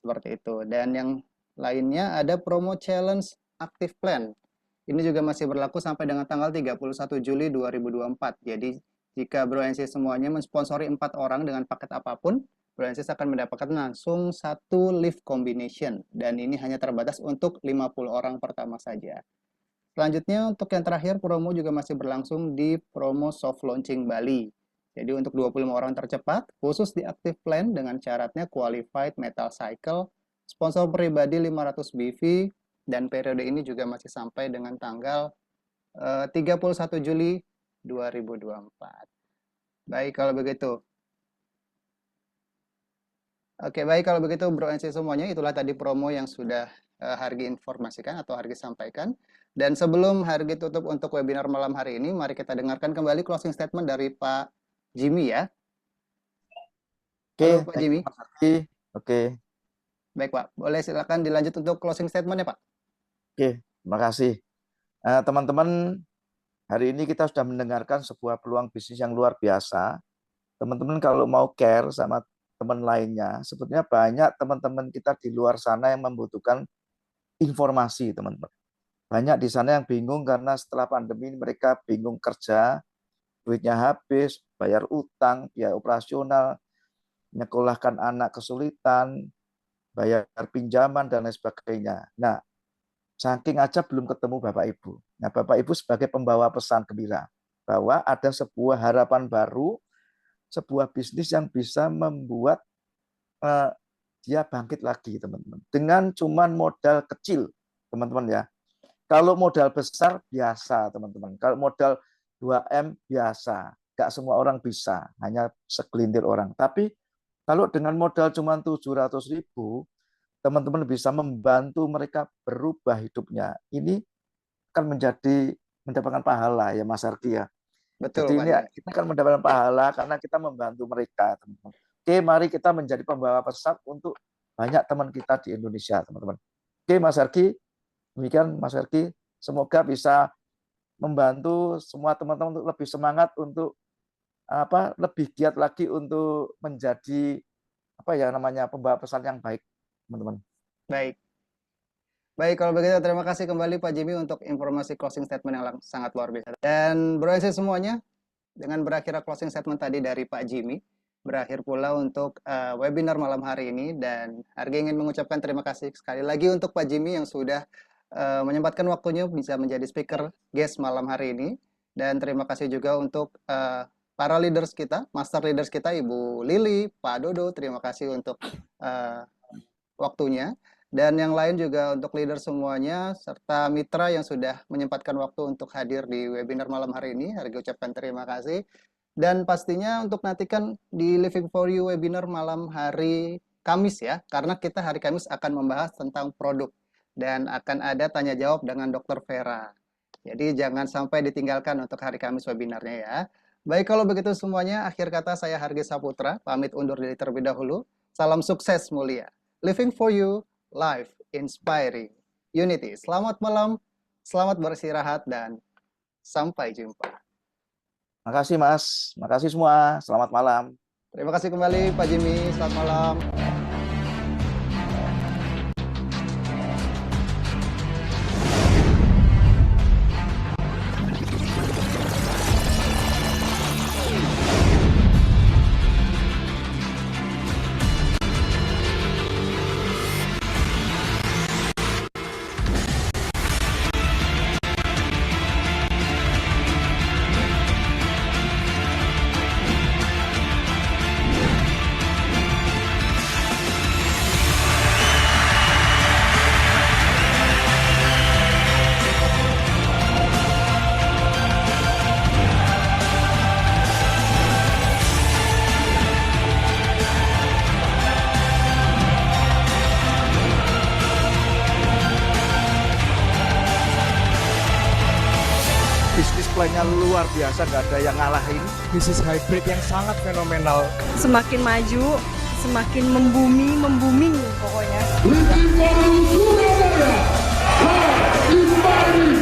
Seperti itu. Dan yang lainnya ada promo challenge active plan. Ini juga masih berlaku sampai dengan tanggal 31 Juli 2024. Jadi jika BroNC semuanya mensponsori 4 orang dengan paket apapun, BroNC akan mendapatkan langsung 1 lift combination. Dan ini hanya terbatas untuk 50 orang pertama saja. Selanjutnya untuk yang terakhir, promo juga masih berlangsung di promo soft launching Bali. Jadi untuk 25 orang tercepat, khusus di active plan dengan syaratnya qualified metal cycle sponsor pribadi 500 BV, dan periode ini juga masih sampai dengan tanggal 31 Juli 2024. Baik kalau begitu. Oke, baik kalau begitu Bro NC semuanya, itulah tadi promo yang sudah Hargi informasikan atau Hargi sampaikan. Dan sebelum Hargi tutup untuk webinar malam hari ini, mari kita dengarkan kembali closing statement dari Pak Jimmy ya. Oke, Halo Pak Jimmy. Oke. Baik Pak, boleh silakan dilanjut untuk closing statement-nya Pak. Oke, terima kasih. Teman-teman, hari ini kita sudah mendengarkan sebuah peluang bisnis yang luar biasa. Teman-teman kalau mau care sama teman lainnya, sebetulnya banyak teman-teman kita di luar sana yang membutuhkan informasi, teman-teman. Banyak di sana yang bingung karena setelah pandemi mereka bingung kerja, duitnya habis, bayar utang, biaya operasional, menyekolahkan anak kesulitan, bayar pinjaman, dan lain sebagainya. Nah, saking aja belum ketemu Bapak Ibu. Nah, Bapak Ibu sebagai pembawa pesan gembira bahwa ada sebuah harapan baru, sebuah bisnis yang bisa membuat dia bangkit lagi, teman-teman. Dengan cuman modal kecil, teman-teman ya. Kalau modal besar biasa, teman-teman. Kalau modal 2M biasa. Nggak semua orang bisa, hanya segelintir orang. Tapi kalau dengan modal cuma 700.000, teman-teman bisa membantu mereka berubah hidupnya. Ini akan mendapatkan pahala ya Mas Arki ya. Betul, Jadi Pak ini Jimmy. kita akan mendapatkan pahala karena kita membantu mereka, teman-teman. Oke, mari kita menjadi pembawa pesan untuk banyak teman kita di Indonesia, teman-teman. Oke, Mas Arki, demikian Mas Arki. Semoga bisa membantu semua teman-teman untuk lebih semangat untuk lebih giat lagi untuk menjadi pembawa pesan yang baik, teman-teman. Baik. Baik, kalau begitu terima kasih kembali Pak Jimmy untuk informasi closing statement yang sangat luar biasa. Dan Bro NC semuanya, dengan berakhir closing statement tadi dari Pak Jimmy, berakhir pula untuk webinar malam hari ini. Dan Hargi ingin mengucapkan terima kasih sekali lagi untuk Pak Jimmy yang sudah menyempatkan waktunya bisa menjadi speaker guest malam hari ini. Dan terima kasih juga untuk para leaders kita, master leaders kita, Ibu Lili, Pak Dodo, terima kasih untuk waktunya. Dan yang lain juga untuk leader semuanya, serta mitra yang sudah menyempatkan waktu untuk hadir di webinar malam hari ini. Hargi ucapkan terima kasih. Dan pastinya untuk nantikan di Living for You webinar malam hari Kamis ya, karena kita hari Kamis akan membahas tentang produk. Dan akan ada tanya jawab dengan Dr. Vera. Jadi jangan sampai ditinggalkan untuk hari Kamis webinarnya ya. Baik, kalau begitu semuanya, akhir kata saya Hargi Saputra, pamit undur diri terlebih dahulu. Salam sukses mulia. Living for You, Life Inspiring Unity. Selamat malam, selamat beristirahat, dan sampai jumpa. Makasih Mas, makasih semua. Selamat malam. Terima kasih kembali Pak Jimmy, selamat malam. Bisnis plannya luar biasa, nggak ada yang ngalahin. Bisnis hybrid yang sangat fenomenal. Semakin maju, semakin membuming pokoknya. Living for Surabaya, Life Inspiring